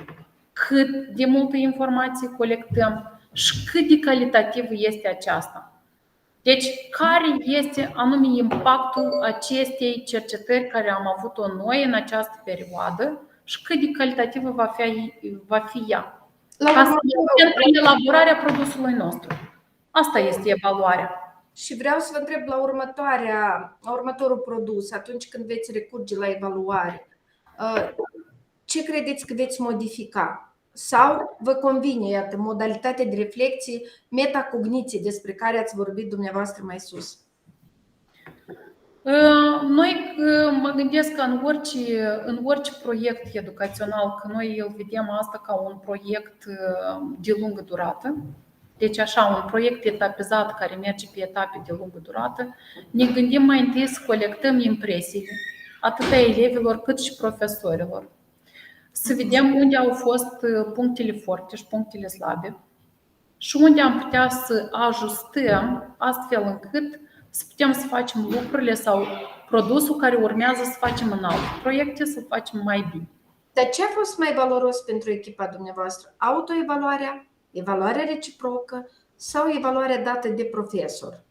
Cât de multă informație colectăm și cât de calitativă este aceasta. Deci, care este anume impactul acestei cercetări care am avut-o noi în această perioadă și cât de calitativă va fi ea. Pentru elaborarea produsului nostru. Asta este evaluarea. și vreau să vă întreb la următorul produs, atunci când veți recurge la evaluare, ce credeți că veți modifica? Sau vă convine, iată, modalitatea de reflexie, metacogniție despre care ați vorbit dumneavoastră mai sus? Noi mă gândesc că în orice proiect educațional, că noi îl vedem asta ca un proiect de lungă durată, deci așa, un proiect etapizat care merge pe etape de lungă durată, ne gândim mai întâi să colectăm impresiile, atât a elevilor cât și profesorilor. Să vedem unde au fost punctele forte și punctele slabe și unde am putea să ajustăm astfel încât să putem să facem lucrurile sau produsul care urmează să facem în alte proiecte, să facem mai bine. Dar ce a fost mai valoros pentru echipa dumneavoastră? Autoevaluarea, evaluarea reciprocă sau evaluarea dată de profesor?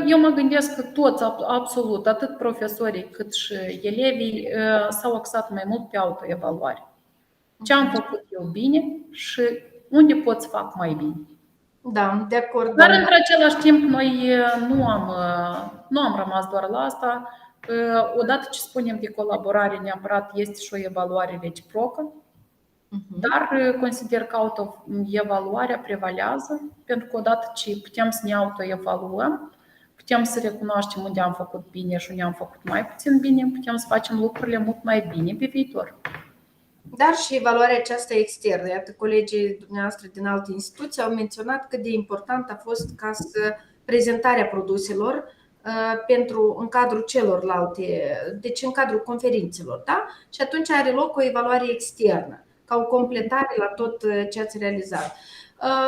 Eu mă gândesc că toți, absolut, atât profesorii cât și elevii, s-au axat mai mult pe autoevaluare. Ce am făcut eu bine și unde pot să fac mai bine. Da, de acord. Dar într același timp noi nu am rămas doar la asta. Odată ce spunem de colaborare, neapărat este și o evaluare reciprocă, dar consider că autoevaluarea prevalează, pentru că odată ce putem să ne autoevaluăm, putem să recunoaștem unde am făcut bine și unde am făcut mai puțin bine, putem să facem lucrurile mult mai bine pe viitor. Dar și evaluarea aceasta externă. Iată, colegii dumneavoastră din alte instituții au menționat cât de important a fost prezentarea produselor în cadrul celorlalte, deci în cadrul conferințelor, da? Și atunci are loc o evaluare externă, ca o completare la tot ce ați realizat.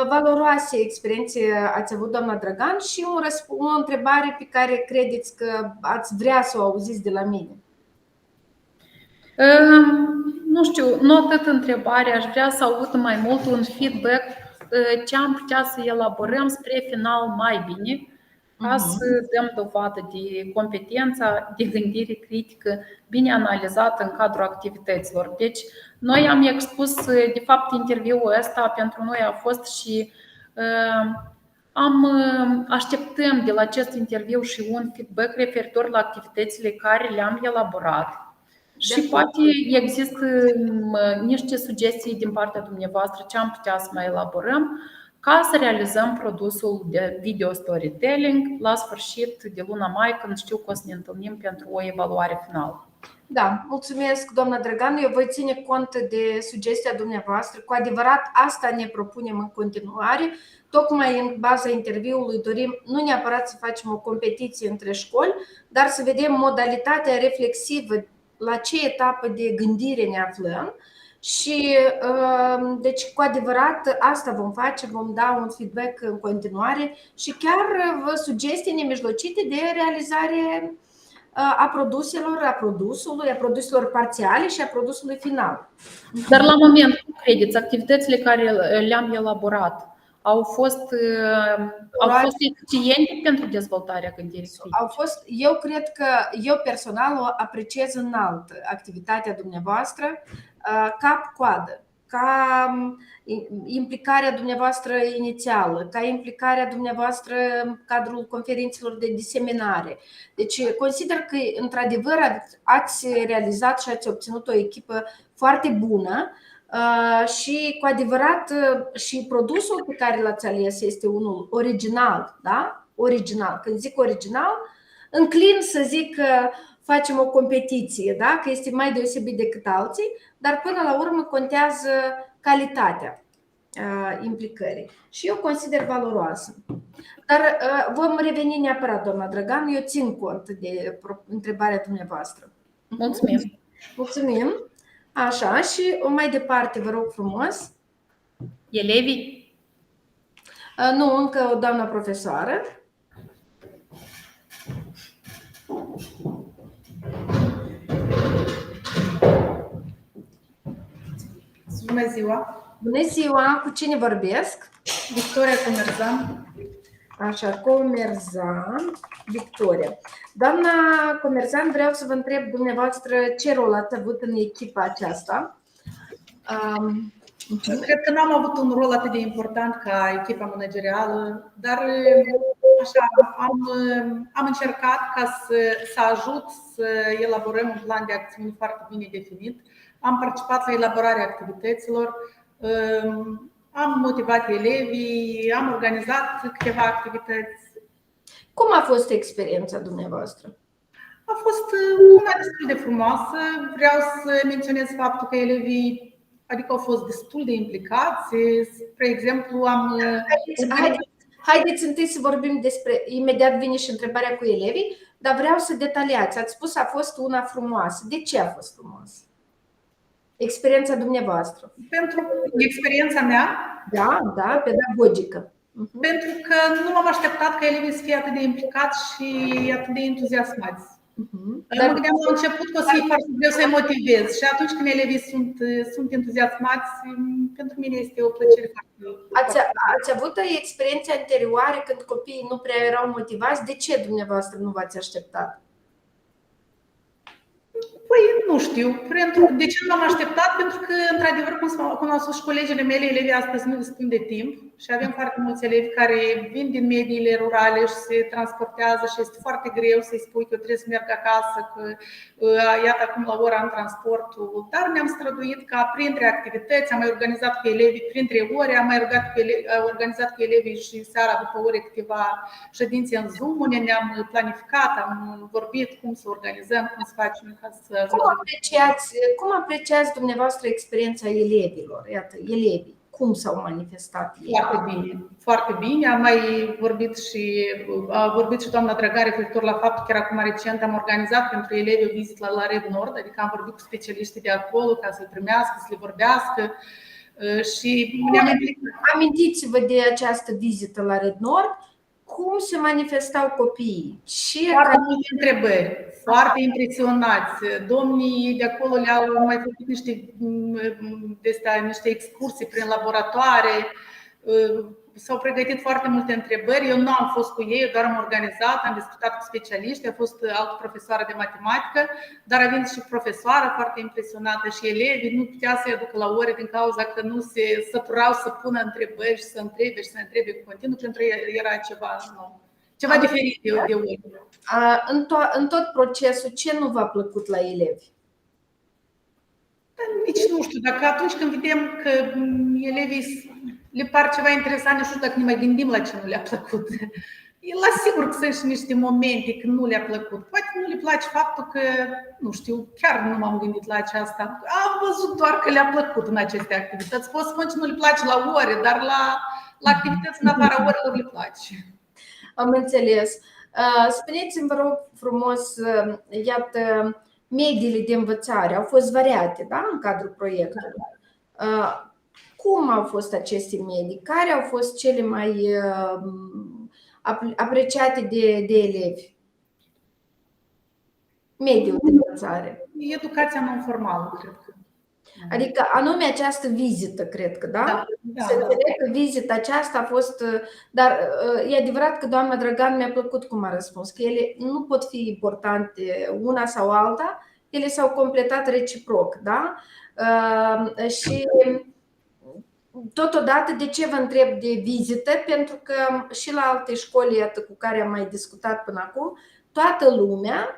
Valoroase experiențe ați avut, doamna Dragan, și o întrebare pe care credeți că ați vrea să o auziți de la mine. Nu știu, nu atât întrebare, aș vrea să aud mai mult un feedback ce am putea să elaborăm spre final mai bine, ca să dăm dovadă de competența, de gândire critică bine analizată în cadrul activităților. Deci, noi am expus, de fapt, interviul ăsta pentru noi a fost și așteptăm de la acest interviu și un feedback referitor la activitățile care le-am elaborat. Și poate există niște sugestii din partea dumneavoastră ce am putea să mai elaborăm ca să realizăm produsul de video storytelling la sfârșit de luna mai, când știu că o să ne întâlnim pentru o evaluare finală. Da, mulțumesc, doamna Drăgan. Eu voi ține cont de sugestia dumneavoastră. Cu adevărat, asta ne propunem în continuare. Tocmai în baza interviului dorim nu neapărat să facem o competiție între școli, dar să vedem modalitatea reflexivă la ce etapă de gândire ne aflăm și deci cu adevărat asta vom face, vom da un feedback în continuare și chiar vă sugestii nemijlocite de realizare a produselor parțiale și a produsului final. Dar la moment, cum credeți, activitățile care le-am elaborat au fost eficiente pentru dezvoltarea gândirii critice? Eu cred că eu personal o apreciez înalt activitatea dumneavoastră cap-coadă, ca implicarea dumneavoastră inițială, ca implicarea dumneavoastră în cadrul conferințelor de diseminare. Deci consider că într-adevăr ați realizat și ați obținut o echipă foarte bună și cu adevărat și produsul pe care l-ați ales este unul original, da? Original. Când zic original, înclin să zic că facem o competiție, da? Că este mai deosebit decât alții, dar până la urmă contează calitatea implicării și eu consider valoroasă. Dar vom reveni neapărat, doamna Drăgan, eu țin cont de întrebarea dumneavoastră. Mulțumim! Mulțumim! Așa, și mai departe, vă rog frumos. Elevii? Nu, încă o doamnă profesoară. Bună ziua! Bună ziua! Cu cine vorbesc? Victoria Comerzan. Așa, Comerzan, Victoria. Doamna Comerzan, vreau să vă întreb dumneavoastră ce rol ați avut în echipa aceasta. Cred că n-am avut un rol atât de important ca echipa managerială, dar așa, am încercat ca să ajut să elaborăm un plan de acțiuni foarte bine definit. Am participat la elaborarea activităților, am motivat elevii, am organizat câteva activități. Cum a fost experiența dumneavoastră? A fost una destul de frumoasă. Vreau să menționez faptul că elevii au fost destul de implicați. Spre exemplu, Haideți întâi să vorbim despre, imediat vine și întrebarea cu elevii, dar vreau să detaliați. Ați spus a fost una frumoasă. De ce a fost frumoasă? Experiența dumneavoastră. Pentru experiența mea? Da, pedagogică. Pentru că nu m-am așteptat ca elevii să fie atât de implicați și atât de entuziasmați. Dar mă gândeam la început că o să fie foarte greu să-i motivez și atunci când elevii sunt entuziasmați, pentru mine este o plăcere foarte. Ați avut experiențe anterioare când copiii nu prea erau motivați? De ce dumneavoastră nu v-ați așteptat? Păi nu știu. De ce nu m-am așteptat? Pentru că, într-adevăr, cum au spus și colegele mele, elevii astăzi nu dispun de timp și avem foarte mulți elevi care vin din mediile rurale și se transportează și este foarte greu să-i spui că trebuie să merg acasă, că iată acum la ora în transportul. Dar ne-am străduit ca printre activități, am mai organizat cu elevii, printre ore, am mai organizat cu elevii și seara după ore câteva ședințe în Zoom, unde ne-am planificat, am vorbit cum să organizăm, cum să facem ca să. Cum apreciați dumneavoastră experiența elevilor? Iată, elevii, cum s-au manifestat ei? Foarte bine, foarte bine. Am mai vorbit și doamna Drăgare referitor la faptul că acum recent am organizat pentru elevi o vizită la Red Nord, adică am vorbit cu specialiștii de acolo ca să-i primească, să le vorbească și ne-am implicat. Amintiți-vă de această vizită la Red Nord. Cum se manifestau copiii? Foarte multe întrebări, foarte impresionați. Domnii de acolo le-au mai făcut niște excursii prin laboratoare. S-au pregătit foarte multe întrebări. Eu nu am fost cu ei, doar am organizat, am discutat cu specialiști. A fost altă profesoară de matematică, dar a venit și profesoară foarte impresionată și elevii nu putea să-i aducă la ore din cauza că nu se săturau să pună întrebări și să întrebe și să întrebe cu continuu. Pentru ei era ceva diferit de ori. În tot procesul, ce nu v-a plăcut la elevi? Nici nu știu, dacă atunci când vedem că elevii le par ceva interesant, nu știu dacă ne mai gândim la ce nu le-a plăcut. La sigur că sunt și niște momente când nu le-a plăcut. Poate nu le place faptul că, nu știu, chiar nu m-am gândit la aceasta. Am văzut doar că le-a plăcut în aceste activități. Pot să spun că nu le place la ore, dar la activități în afara orelor le place. Am înțeles. Spuneți-mi, vă rog frumos, iată, mediile de învățare au fost variate, da, în cadrul proiectului. Cum au fost aceste medii? Care au fost cele mai apreciate de elevi? Mediul de învățare. Educația non-formală, cred că. Adică anume această vizită, cred că, da? Da. Să înțeleg că vizita aceasta a fost. Dar e adevărat că doamna Drăgan mi-a plăcut cum a răspuns, că ele nu pot fi importante una sau alta, ele s-au completat reciproc, da? Și totodată, de ce vă întreb de vizită? Pentru că și la alte școli, iată, cu care am mai discutat până acum, toată lumea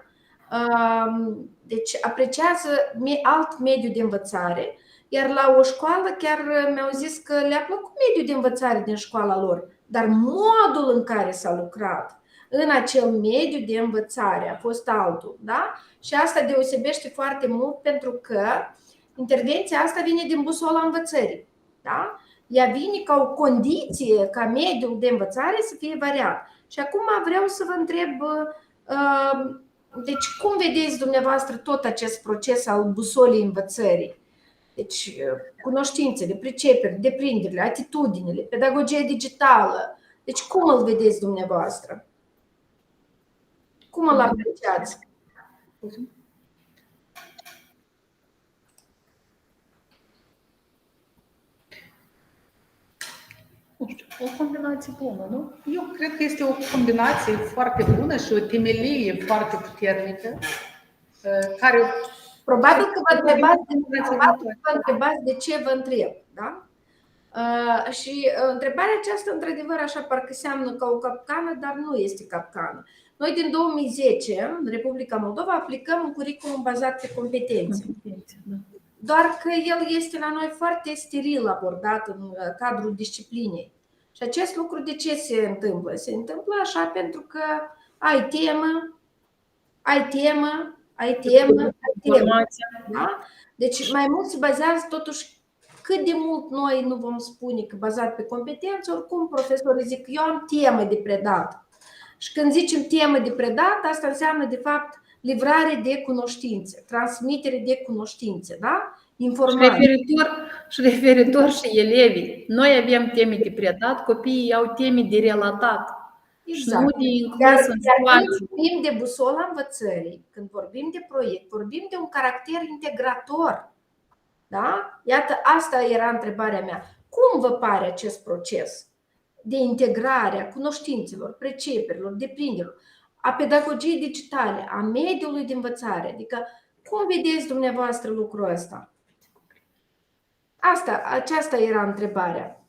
deci apreciază alt mediu de învățare, iar la o școală chiar mi-au zis că le-a plăcut mediul de învățare din școala lor, dar modul în care s-a lucrat în acel mediu de învățare a fost altul, da? Și asta deosebește foarte mult pentru că intervenția asta vine din busola învățării, da? Ea vine ca o condiție ca mediul de învățare să fie variat. Și acum vreau să vă întreb, deci cum vedeți dumneavoastră tot acest proces al busolii învățării? Deci cunoștințele, priceperile, deprinderile, atitudinile, pedagogia digitală. Deci cum îl vedeți dumneavoastră? Cum îl apreciați? O combinație bună, nu? Eu cred că este o combinație foarte bună și o temelie foarte puternică care. Probabil că vă întrebați de ce vă întreb. Da? Și întrebarea aceasta, într-adevăr, așa parcă seamănă ca o capcană, dar nu este capcană. Noi din 2010, în Republica Moldova, aplicăm un curriculum bazat pe competențe. Doar că el este la noi foarte steril abordat în cadrul disciplinei. Și acest lucru de ce se întâmplă? Se întâmplă așa pentru că ai temă, da? Deci mai mult se bazează totuși cât de mult noi nu vom spune că bazat pe competențe, oricum profesorii zic eu am temă de predat. Și când zicem temă de predat, asta înseamnă de fapt livrare de cunoștințe, transmitere de cunoștințe, da? Informații. Și referitor și elevii. Noi avem teme de predat, copiii au teme de relatat. Exact. Nu de inclus în situații. Când vorbim de busola învățării, când vorbim de proiect, vorbim de un caracter integrator. Da? Iată, asta era întrebarea mea. Cum vă pare acest proces de integrare a cunoștințelor, preceperilor, deprinderilor, a pedagogiei digitale, a mediului de învățare? Adică, cum vedeți dumneavoastră lucrul ăsta? Aceasta era întrebarea.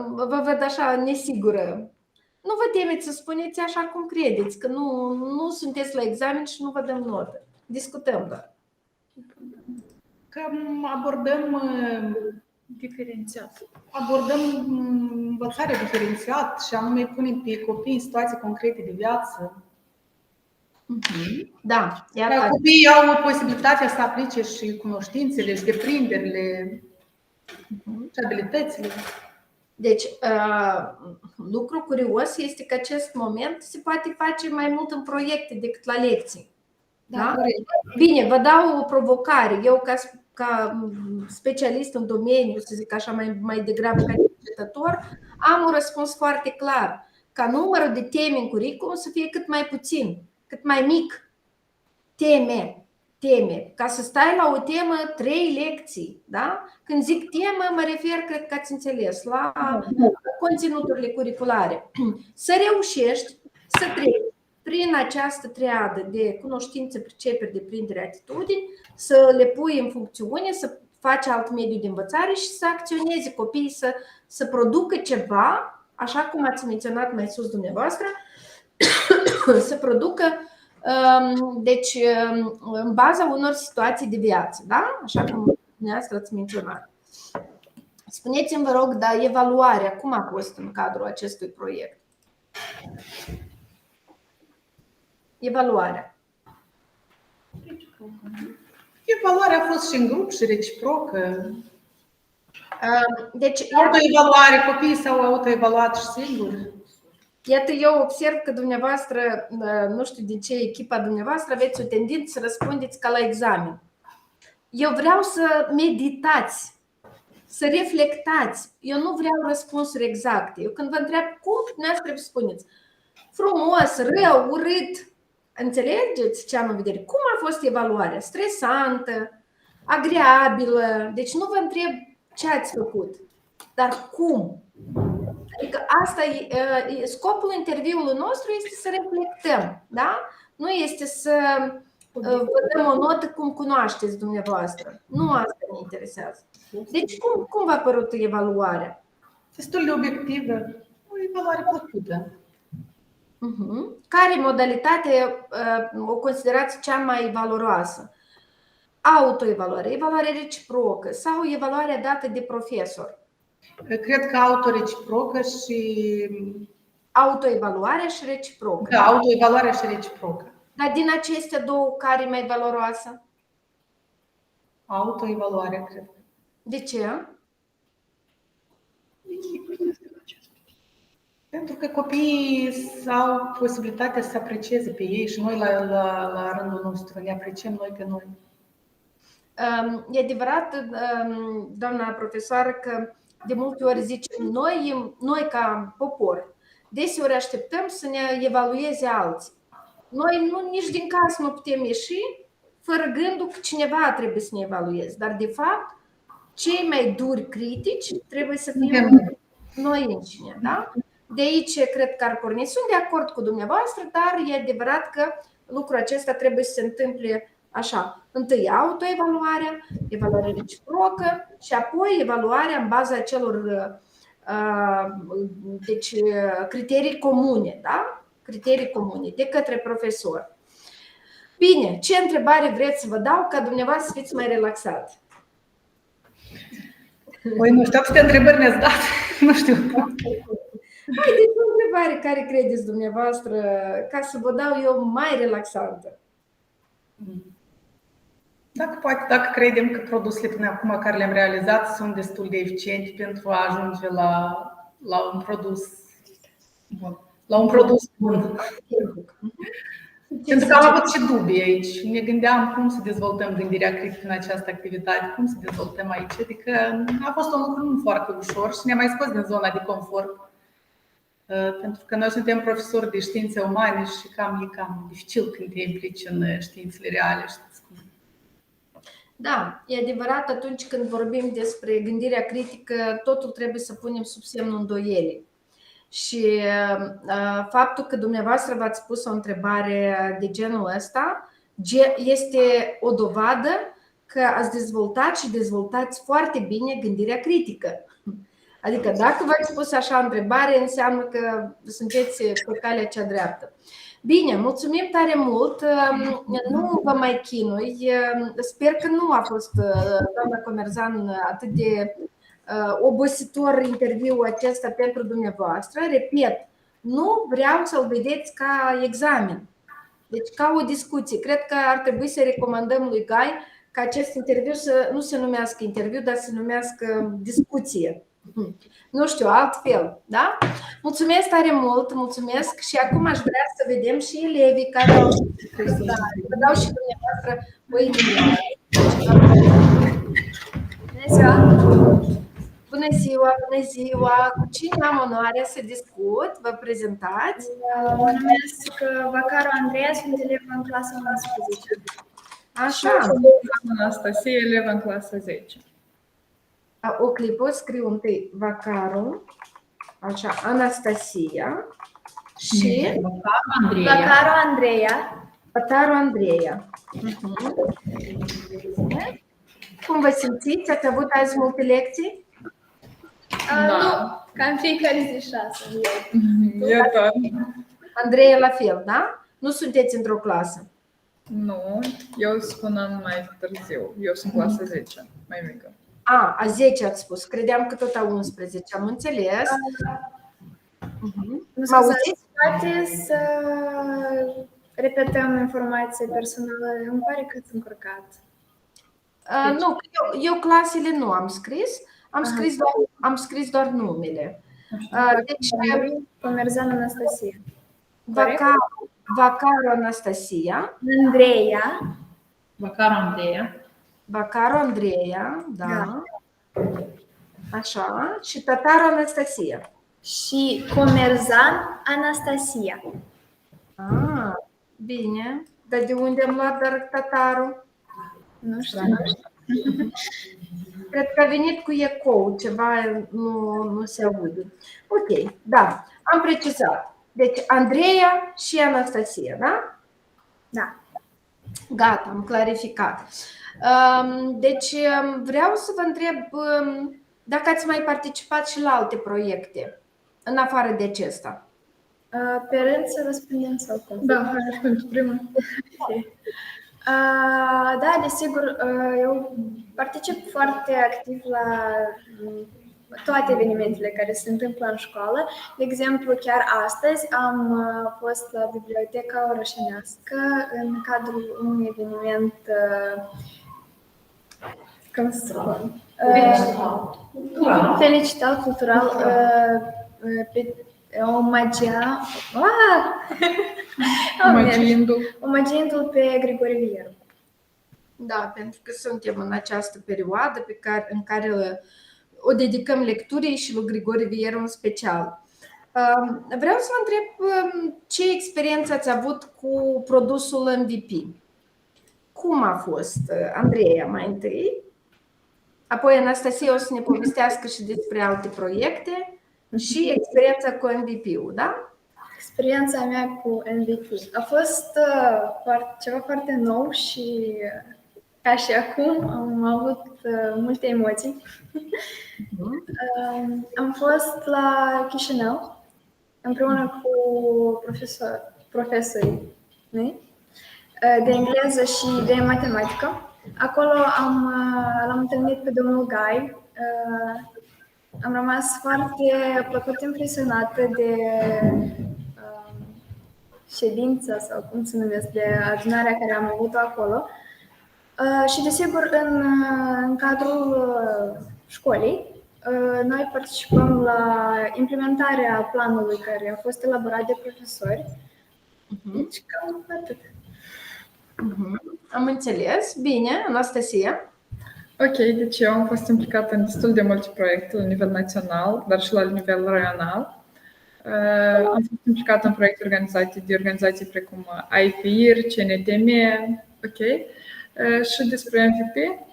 Vă văd așa nesigură. Nu vă temeți să spuneți așa cum credeți, că nu sunteți la examen și nu vă dăm notă. Discutăm doar. Că abordăm Diferențiat. Abordăm învățarea diferențiat și anume punem pe copii în situații concrete de viață. Da, copiii au posibilitatea să aplice și cunoștințele, și deprinderile, și abilitățile. Deci, lucru curios este că acest moment se poate face mai mult în proiecte decât la lecții. Da? Bine, vă dau o provocare. Eu, ca specialist în domeniu, să zic așa, mai degrabă ca cercetător, am un răspuns foarte clar. Ca numărul de teme în curriculum să fie cât mai puțin, cât mai mic. Teme. Ca să stai la o temă 3 lecții. Da? Când zic temă, mă refer, cred că ați înțeles, la conținuturile curriculare. Să reușești să treci prin această triadă de cunoștințe, priceperi, deprindere, atitudini, să le pui în funcțiune, să faci alt mediu de învățare și să acționeze copiii, să producă ceva, așa cum ați menționat mai sus dumneavoastră, să producă, deci, în baza unor situații de viață, da? Așa cum dumneavoastră ați menționat. Spuneți-mi, vă rog, dar evaluarea, cum a fost în cadrul acestui proiect? Evaluarea. Evaluarea a fost și în grup și reciprocă. Deci, autoevaluare, copiii s-au autoevaluat și singuri. Iată, eu observ că dumneavoastră, nu știu din ce echipa dumneavoastră, aveți o tendință să răspundeți ca la examen. Eu vreau să meditați, să reflectați. Eu nu vreau răspunsuri exacte. Eu când vă întreb cum, dumneavoastră trebuie să spuneți frumos, rău, urât. Înțelegeți ce am în vedere? Cum a fost evaluarea? Stresantă, agreabilă? Deci nu vă întreb ce ați făcut, dar cum? Adică asta e, scopul interviului nostru este să reflectăm, da? Nu este să vă dăm o notă cum cunoașteți dumneavoastră. Nu asta ne interesează. Deci cum v-a părut evaluarea? Destul de obiectivă. O evaluare plăcută. Care modalitate o considerați cea mai valoroasă? Autoevaluare, evaluare reciprocă sau evaluarea dată de profesor? Cred că autoreciprocă și... Autoevaluarea și reciprocă. Da, autoevaluarea și reciprocă. Dar din acestea două, care e mai valoroasă? Autoevaluarea, cred. De ce? Pentru că copiii au posibilitatea să aprecieze pe ei și noi la rândul nostru ne apreciem noi pe noi. E adevărat, doamna profesoară, că de multe ori zicem noi ca popor, deseori așteptăm să ne evalueze alții. Noi nici din casă nu putem ieși fără gândul că cineva trebuie să ne evalueze. Dar de fapt, cei mai duri critici trebuie să fim noi înșine. Da? De aici cred că ar porni. Sunt de acord cu dumneavoastră, dar e adevărat că lucrul acesta trebuie să se întâmple Așa, întâi autoevaluarea, evaluarea reciprocă și apoi evaluarea în baza celor deci, criterii comune, da? Criterii comune de către profesor. Bine, ce întrebare vreți să vă dau ca dumneavoastră să fiți mai relaxat? Păi nu știu, atâtea întrebări ne-ați dat. Nu știu. Haideți o întrebare care credeți dumneavoastră ca să vă dau eu mai relaxantă. Dacă credem că produsele până acum care le-am realizat sunt destul de eficiente pentru a ajunge la un produs bun. La un produs bun. Pentru că am avut și dubii aici. Ne gândeam cum să dezvoltăm gândirea critică în această activitate, cum să dezvoltăm aici. Adică a fost un lucru nu foarte ușor și ne-a mai scos din zona de confort. Pentru că noi suntem profesori de științe umane și e cam dificil când te implici în științele reale. Da, e adevărat, atunci când vorbim despre gândirea critică, totul trebuie să punem sub semnul îndoielii. Și faptul că dumneavoastră v-ați pus o întrebare de genul ăsta este o dovadă că ați dezvoltat și dezvoltați foarte bine gândirea critică. Adică dacă v-ați pus așa întrebare, înseamnă că sunteți pe calea cea dreaptă. Bine, mulțumim tare mult, nu vă mai chinui, sper că nu a fost, doamna Comerzan, atât de obositor interviul acesta pentru dumneavoastră. Repet, nu vreau să-l vedeți ca examen, deci ca o discuție. Cred că ar trebui să recomandăm lui Gai ca acest interviu să nu se numească interviu, dar să se numească discuție. Nu știu, altfel, da? Mulțumesc tare mult, mulțumesc și acum aș vrea să vedem și elevii care au vă dau și dumneavoastră o inimioare. Bună ziua! Bună ziua, bună ziua! Cu cine am onoarea să discut? Vă prezentați? Mă numesc Vacaru Andreea, sunt elevă în clasa 11. Așa. Anastasia, elevă în clasa 10. O clipă, scriu întâi Vacaru, așa, Anastasia și Vacaru Andreea. Vacaru Andreea. Cum vă simțiți? Ați avut azi multe lecții? Nu, cam fiecare zi 6. Eu tot. Andreea la fel, da? Nu sunteți într-o clasă? Nu, eu sunt un an mai târziu. Eu sunt clasa 10, mai mică. A 10 ați spus. Credeam că tot a 11. Am înțeles. Nu Mă auziți? poate să repetăm informații personale. Îmi pare că ați încurcat. Nu, eu clasele nu am scris. Am scris doar numele. Deci, Comerzan Anastasia. Vacaru Anastasia. Andreea. Vacaru Andreea, da. Așa. Și Tataru Anastasia. Și Comerzan Anastasia. Bine. Dar de unde am luat dar Tataru? Nu știu. Cred că a venit cu ecou, ceva nu se aude. Ok, da, am precizat. Deci Andreea și Anastasia, da? Da. Gata, am clarificat. Deci vreau să vă întreb dacă ați mai participat și la alte proiecte, în afară de acesta. Pe rând să răspundem sau cum? Da, hai răspund prima. Da, desigur, eu particip foarte activ la toate evenimentele care se întâmplă în școală. De exemplu, chiar astăzi am fost la Biblioteca Orășenească în cadrul unui eveniment felicitat cultural pe omagiindu-l pe Grigore Vieru. Da, pentru că suntem în această perioadă în care o dedicăm lecturii și lui Grigore Vieru în special. Vreau să vă întreb ce experiență ați avut cu produsul MVP. Cum a fost? Andreea mai întâi, apoi Anastasia o să ne povestească și despre alte proiecte și experiența cu MVP-ul, da? Experiența mea cu MVP a fost ceva foarte nou și ca și acum am avut multe emoții. Am fost la Chișinău împreună cu profesorii mei de engleză și de matematică. Acolo l-am întâlnit pe domnul Gai. Am rămas foarte plăcut impresionată de ședința sau cum se numesc, de adunarea care am avut-o acolo. Și desigur în cadrul școlii noi participăm la implementarea planului care a fost elaborat de profesori. Deci cam atât. Am înțeles. Bine, Anastasia? Ok, deci eu am fost implicată în destul de multe proiecte la nivel național, dar și la nivel regional. Am fost implicată în proiecte organizate de organizații precum IPIR, CNTM, ok, și despre MVP.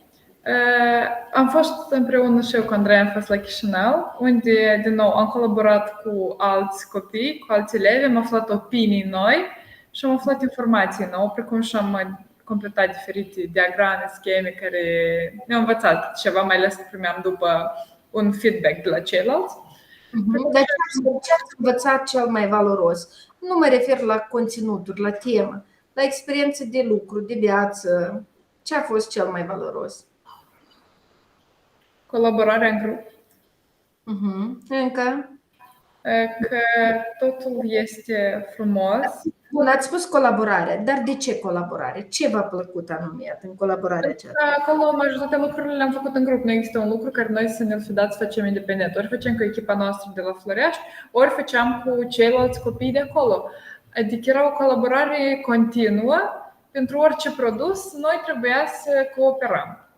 Am fost împreună și eu cu Andrei, am fost la Chișinău, unde din nou am colaborat cu alți copii, cu alți elevi, am aflat opinii noi și am aflat informații noi, precum și am completat diferite diagrame, scheme care ne-au învățat ceva, mai ales că primeam după un feedback de la ceilalți. Dar ce ați învățat cel mai valoros? Nu mă refer la conținuturi, la temă, la experiență de lucru, de viață. Ce a fost cel mai valoros? Colaborarea în grup. Încă? Că totul este frumos. Bun, ați spus colaborare, dar de ce colaborare? Ce v-a plăcut anume în colaborarea aceasta? Acolo majoritatea lucrurile le-am făcut în grup. Nu există un lucru care noi să ne-l fi dat să facem independent. Ori facem cu echipa noastră de la Floreaști, ori făceam cu ceilalți copii de acolo. Adică era o colaborare continuă. Pentru orice produs, noi trebuia să cooperăm.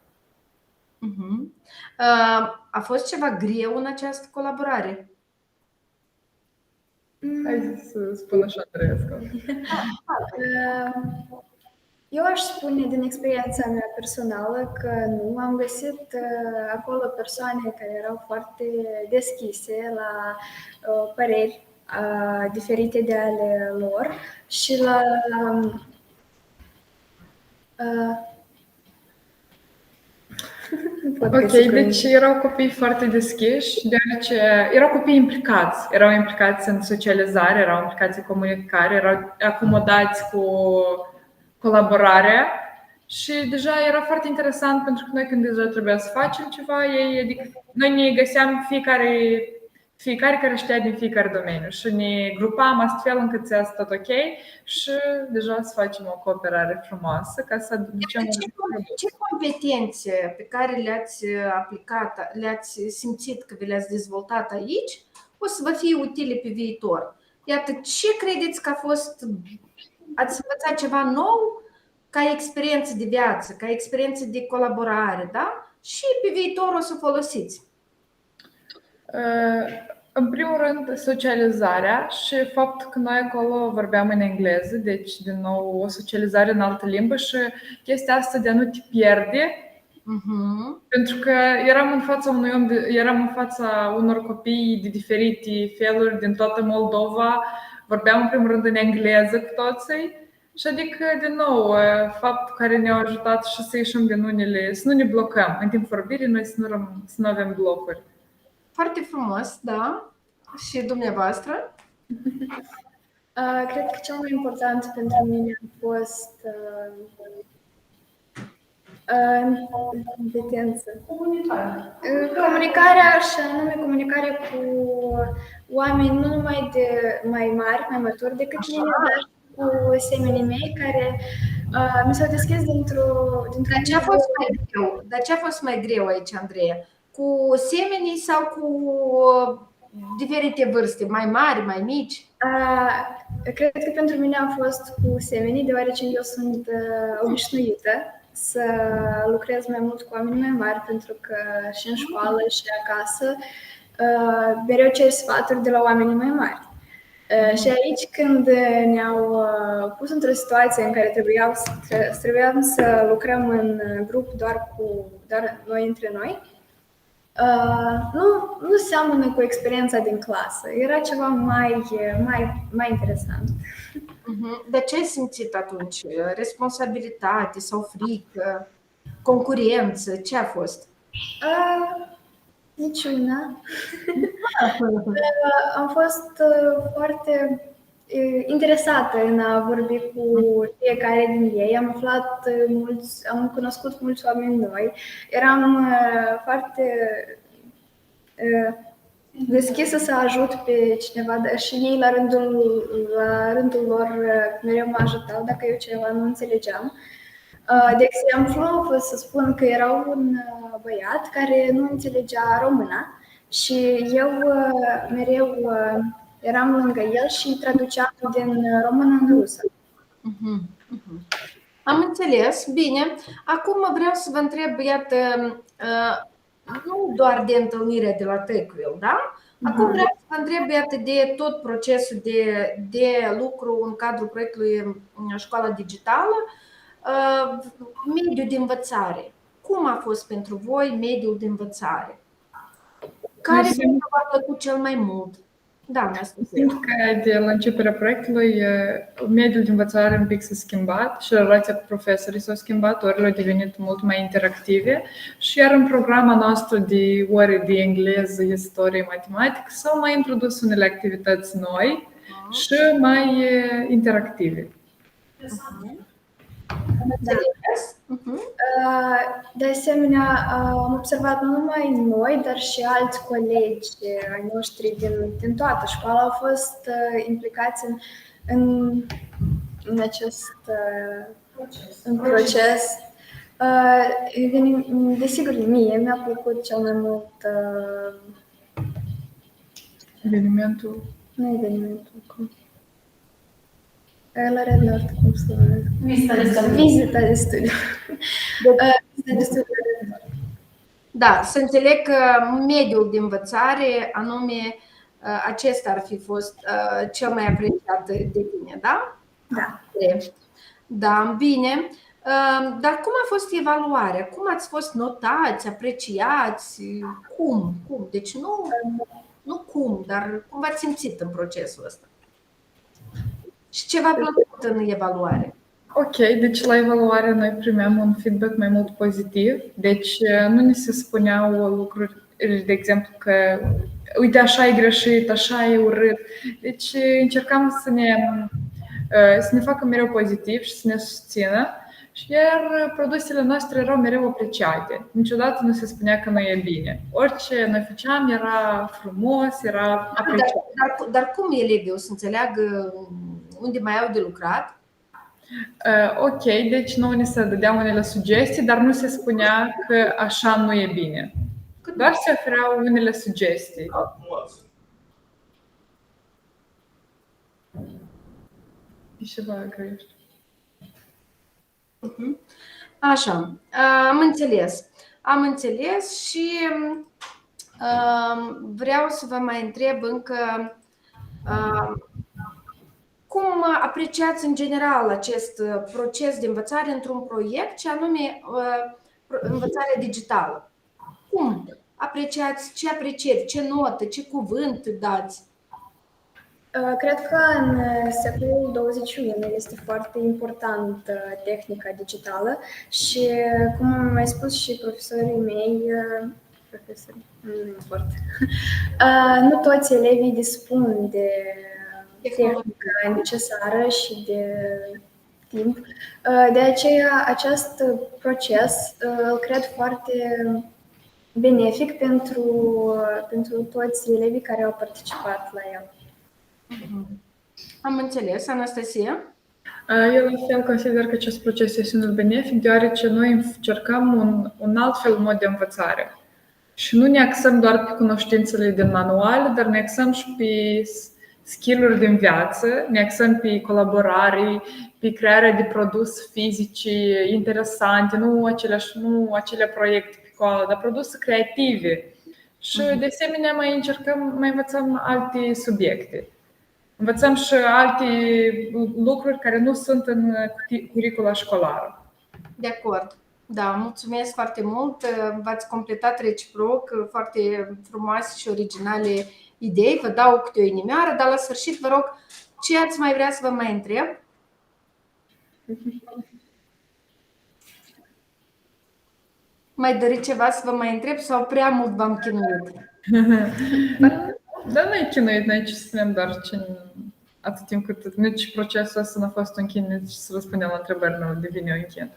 A fost ceva greu în această colaborare? Hai să spună și Andreescu. Eu aș spune din experiența mea personală că nu am găsit acolo persoane care erau foarte deschise la păreri diferite de ale lor și la ok, deci erau copii foarte deschiși, deoarece erau copii implicați. Erau implicați în socializare, erau implicați în comunicare, erau acomodați cu colaborarea și deja era foarte interesant pentru că noi când deja trebuia să facem ceva, adică noi ne găseam fiecare care știa din fiecare domeniu și ne grupam astfel încât să iasă tot ok și deja să facem o cooperare frumoasă ca să ducem ce competențe pe care le-ați aplicat, le-ați simțit că vi le-ați dezvoltat aici, o să vă fie utile pe viitor? Iată, ce credeți că a fost, ați învățat ceva nou ca experiență de viață, ca experiență de colaborare, da? Și pe viitor o să folosiți? În primul rând, socializarea și faptul că noi acolo vorbeam în engleză, deci, din nou, o socializare în altă limbă și chestia asta de a nu te pierde, pentru că eram în fața unor copii de diferite feluri din toată Moldova, vorbeam în primul rând în engleză cu toții și adică, din nou, faptul care ne-a ajutat și să ieșim din unele, să nu ne blocăm în timp vorbirii, noi să nu avem blocuri. Foarte frumos, da. Și dumneavoastră? Cred că cel mai important pentru mine a fost competență. Comunicarea, și anume comunicarea cu oameni nu numai de mai mari, mai maturi decât mine, dar cu semenii mei care mi s-au deschis dintr-un Dar ce a fost mai greu? Dar ce a fost mai greu aici, Andreea? Cu semenii sau cu diferite vârste, mai mari, mai mici? Cred că pentru mine a fost cu semenii, deoarece eu sunt obișnuită să lucrez mai mult cu oameni mai mari, pentru că și în școală și acasă mereu cer sfaturi de la oamenii mai mari. Și aici, când ne-au pus într-o situație în care trebuiam să lucrăm în grup doar noi între noi, Nu seamănă cu experiența din clasă. Era ceva mai interesant. De ce ai simțit atunci? Responsabilitate sau frică? Concurență? Ce a fost? Niciuna. Am fost foarte interesată în a vorbi cu fiecare din ei. Am cunoscut mulți oameni noi. Eram foarte deschisă să ajut pe cineva și ei la rândul lor mereu mă ajutau dacă eu ceva nu înțelegeam. De exemplu, pot să spun că era un băiat care nu înțelegea româna și eu mereu eram lângă el și traduceam din română în rusă. Am înțeles. Bine. Acum vreau să vă întreb, iată, nu doar de întâlnirea de la TechWheel, da? Acum vreau să vă întreb, iată, de tot procesul de lucru în cadrul proiectului Școala Digitală, mediul de învățare. Cum a fost pentru voi mediul de învățare? Care v-a plăcut cel mai mult? Da, simt că de la începerea proiectului mediul de învățare un pic s-a schimbat și relația cu profesorii s-a schimbat, orele au devenit mult mai interactive și iar în programa noastră de ore de engleză, istorie, matematică s-au mai introdus unele activități noi și mai interactive. De asemenea, am observat nu numai noi, dar și alți colegi ai noștri din toată școala au fost implicați în acest proces. Desigur, mie mi-a plăcut cel mai mult evenimentul. Nu evenimentul, la red nu știu cum să numesc. Vizita de studiu. Da, să înțeleg că mediul de învățare, anume acesta ar fi fost cel mai apreciat de tine, da? Da. Da, bine. Dar cum a fost evaluarea? Cum ați fost notați, apreciați? Cum? Deci nu cum, dar cum v-ați simțit în procesul ăsta? Și ce v-a plăcut în evaluare? Ok, deci la evaluare noi primeam un feedback mai mult pozitiv. Deci nu ni se spuneau lucruri, de exemplu, că uite, așa e greșit, așa e urât. Deci încercam să ne facă mereu pozitiv și să ne susțină. Iar produsele noastre erau mereu apreciate. Niciodată nu se spunea că nu e bine. Orice noi făceam era frumos, era apreciat. Dar cum elevii o să înțeleagă unde mai au de lucrat? Ok, deci nouă ne se dădeau unele sugestii, dar nu se spunea că așa nu e bine. Doar se ofereau unele sugestii. E ceva greșit. Așa, am înțeles și vreau să vă mai întreb încă cum apreciați în general acest proces de învățare într-un proiect, și anume învățarea digitală. Cum apreciați, ce aprecieri, ce notă, ce cuvânt dați? Cred că în secolul 21 este foarte importantă tehnica digitală și, cum am mai spus și profesorii mei, nu import, nu toți elevii dispun de tehnica necesară și de timp. De aceea, acest proces îl cred foarte benefic pentru toți elevii care au participat la el. Am înțeles. Anastasia? Eu la fel consider că acest proces este unul benefic, deoarece noi încercăm un alt fel mod de învățare. Și nu ne axăm doar pe cunoștințele din manual, dar ne axăm și pe skill-uri din viață, ne axăm pe colaborare, pe crearea de produse fizice interesante, nu acele proiecte pe coală, dar produse creative. Și de asemenea mai învățăm alte subiecte. Învățăm și alte lucruri care nu sunt în curicula școlară. De acord. Da, mulțumesc foarte mult. V-ați completat reciproc, foarte frumoase și originale idei. Vă dau câte o inimioară, dar la sfârșit vă rog, ce ați mai vrea să vă mai întreb? Mai doriți ceva să vă mai întreb sau prea mult v-am chinuit? Da, nu-i chinuit, n-ai ce să spunem, doar atât timp cât nici procesul ăsta n-a fost un chin, nici să răspundem la întrebări nu devine un chin.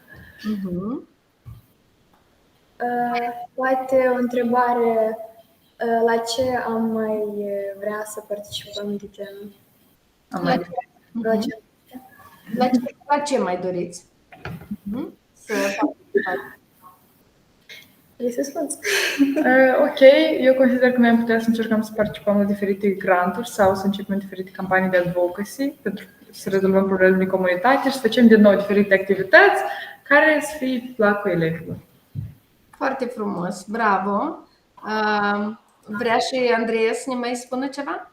Poate o întrebare, la ce am mai vrea să participăm de genul? La ce mai doriți? Să participați. Vrei să spuneți? Ok, eu consider că noi am putea să încercăm să participăm la diferite granturi sau să începem diferite campanii de advocacy pentru să rezolvăm probleme din comunitate și să facem din nou diferite activități care să fie pe placul elevilor. Foarte frumos, bravo! Vrea și Andreea să ne mai spună ceva?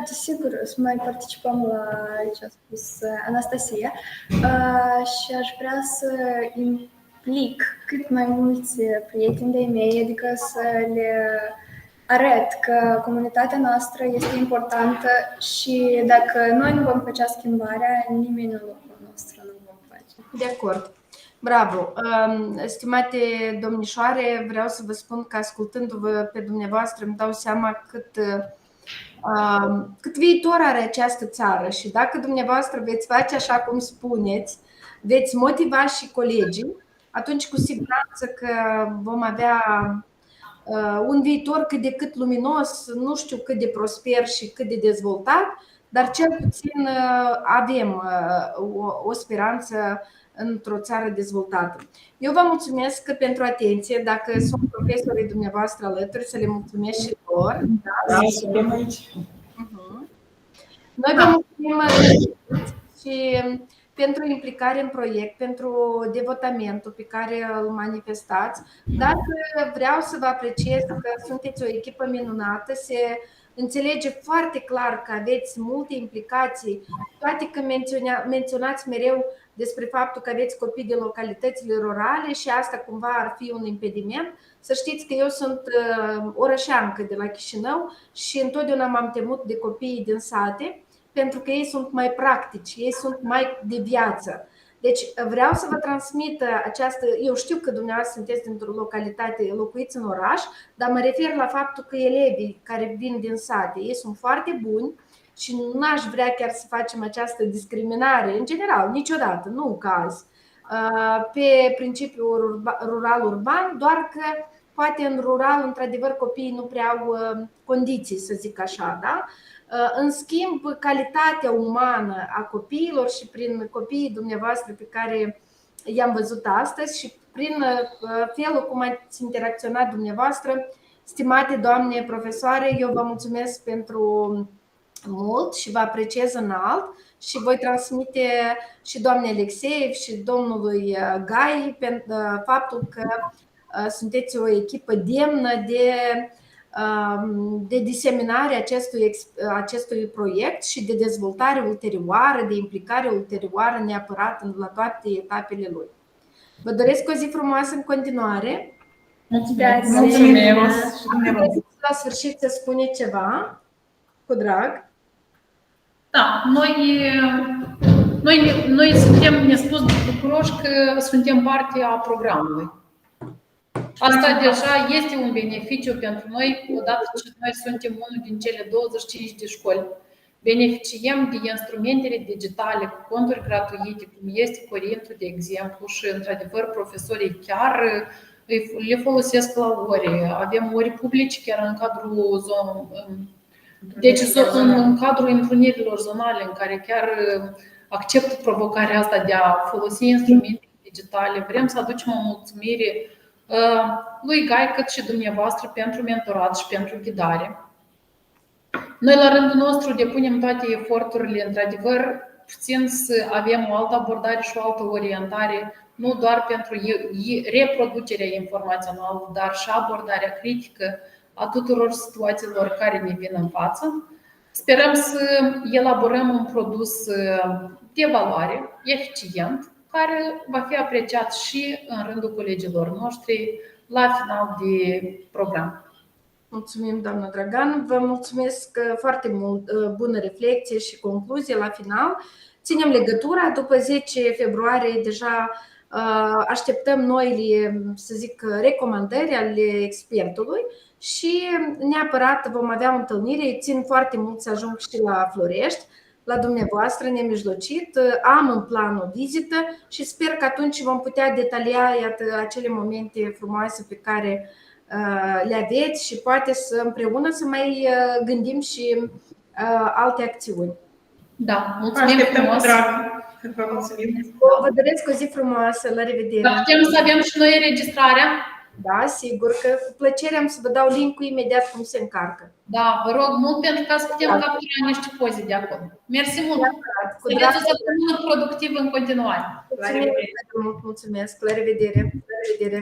Desigur, să mai participăm la ce a spus Anastasia și aș vrea să implic cât mai mulți prieteni de-ai mei, adică să le arăt că comunitatea noastră este importantă și dacă noi nu vom face schimbarea, nimeni în locul nostru nu vom face. De acord. Bravo! Stimate domnișoare, vreau să vă spun că ascultându-vă pe dumneavoastră îmi dau seama cât viitor are această țară și dacă dumneavoastră veți face așa cum spuneți, veți motiva și colegii, atunci cu siguranță că vom avea un viitor cât de cât luminos, nu știu cât de prosper și cât de dezvoltat, dar cel puțin avem o speranță într-o țară dezvoltată. Eu vă mulțumesc pentru atenție. Dacă sunt profesorii dumneavoastră alături, să le mulțumesc și lor. Da, suntem aici. Noi vă mulțumim și pentru implicare în proiect, pentru devotamentul pe care îl manifestați. Dacă vreau să vă apreciez că sunteți o echipă minunată, se înțelege foarte clar că aveți multe implicații, toate că menționați mereu despre faptul că aveți copii din localitățile rurale și asta cumva ar fi un impediment. Să știți că eu sunt orășeancă de la Chișinău și întotdeauna m-am temut de copiii din sate, pentru că ei sunt mai practici, ei sunt mai de viață. Deci vreau să vă transmit această... Eu știu că dumneavoastră sunteți dintr-o localitate, locuiți în oraș, dar mă refer la faptul că elevii care vin din sate, ei sunt foarte buni și nu aș vrea chiar să facem această discriminare, în general, niciodată, nu caz, pe principiul rural-urban, doar că poate în rural, într-adevăr, copiii nu prea au condiții, să zic așa, da? În schimb, calitatea umană a copiilor și prin copiii dumneavoastră pe care i-am văzut astăzi și prin felul cum ați interacționat dumneavoastră, stimate doamne profesoare, eu vă mulțumesc pentru mult și vă apreciez înalt și voi transmite și doamnei Alexeev și domnului Gai pentru faptul că sunteți o echipă demnă de diseminare acestui proiect și de dezvoltare ulterioară, de implicare ulterioară neapărat la toate etapele lui. Vă doresc o zi frumoasă în continuare. Mulțumim! La sfârșit să spuneți ceva, cu drag. Da, noi suntem nespus de bucuroși că suntem parte a programului. Asta deja este un beneficiu pentru noi, odată ce noi suntem unul din cele 25 de școli. Beneficiem de instrumentele digitale cu conturi gratuite, cum este Corintul, de exemplu, și, într-adevăr, profesorii chiar le folosesc la ore. Avem ore publice chiar în cadrul în cadrul întrunirilor zonale, în care chiar acceptă provocarea asta de a folosi instrumente digitale. Vrem să aducem o mulțumire lui Gai, cât și dumneavoastră pentru mentorat și pentru ghidare. Noi, la rândul nostru, depunem toate eforturile, într-adevăr, puțin să avem o altă abordare și o altă orientare, nu doar pentru reproducerea informațională, dar și abordarea critică a tuturor situațiilor care ne vin în față. Sperăm să elaborăm un produs de valoare, eficient, care va fi apreciat și în rândul colegilor noștri la final de program. Mulțumim, doamna Dragan. Vă mulțumesc foarte mult, bună reflecție și concluzie la final. Ținem legătura, după 10 februarie deja așteptăm noile, să zic, recomandări ale expertului și neapărat vom avea o întâlnire. Țin foarte mult să ajung și la Florești, la dumneavoastră, nemijlocit. Am în plan o vizită și sper că atunci vom putea detalia, iată, acele momente frumoase pe care le aveți și poate să împreună să mai gândim și alte acțiuni. Da, mulțumim frumos! Vă mulțumim! Vă doresc o zi frumoasă, la revedere! Dar putem să avem și noi înregistrarea? Da, sigur că cu plăcere am să vă dau link-ul imediat cum se încarcă. Da, vă rog mult pentru ca să putem captura niște poze de acolo. Mersi mult! Să aveți o săptămână productivă în continuare! Mulțumesc! La revedere! La revedere!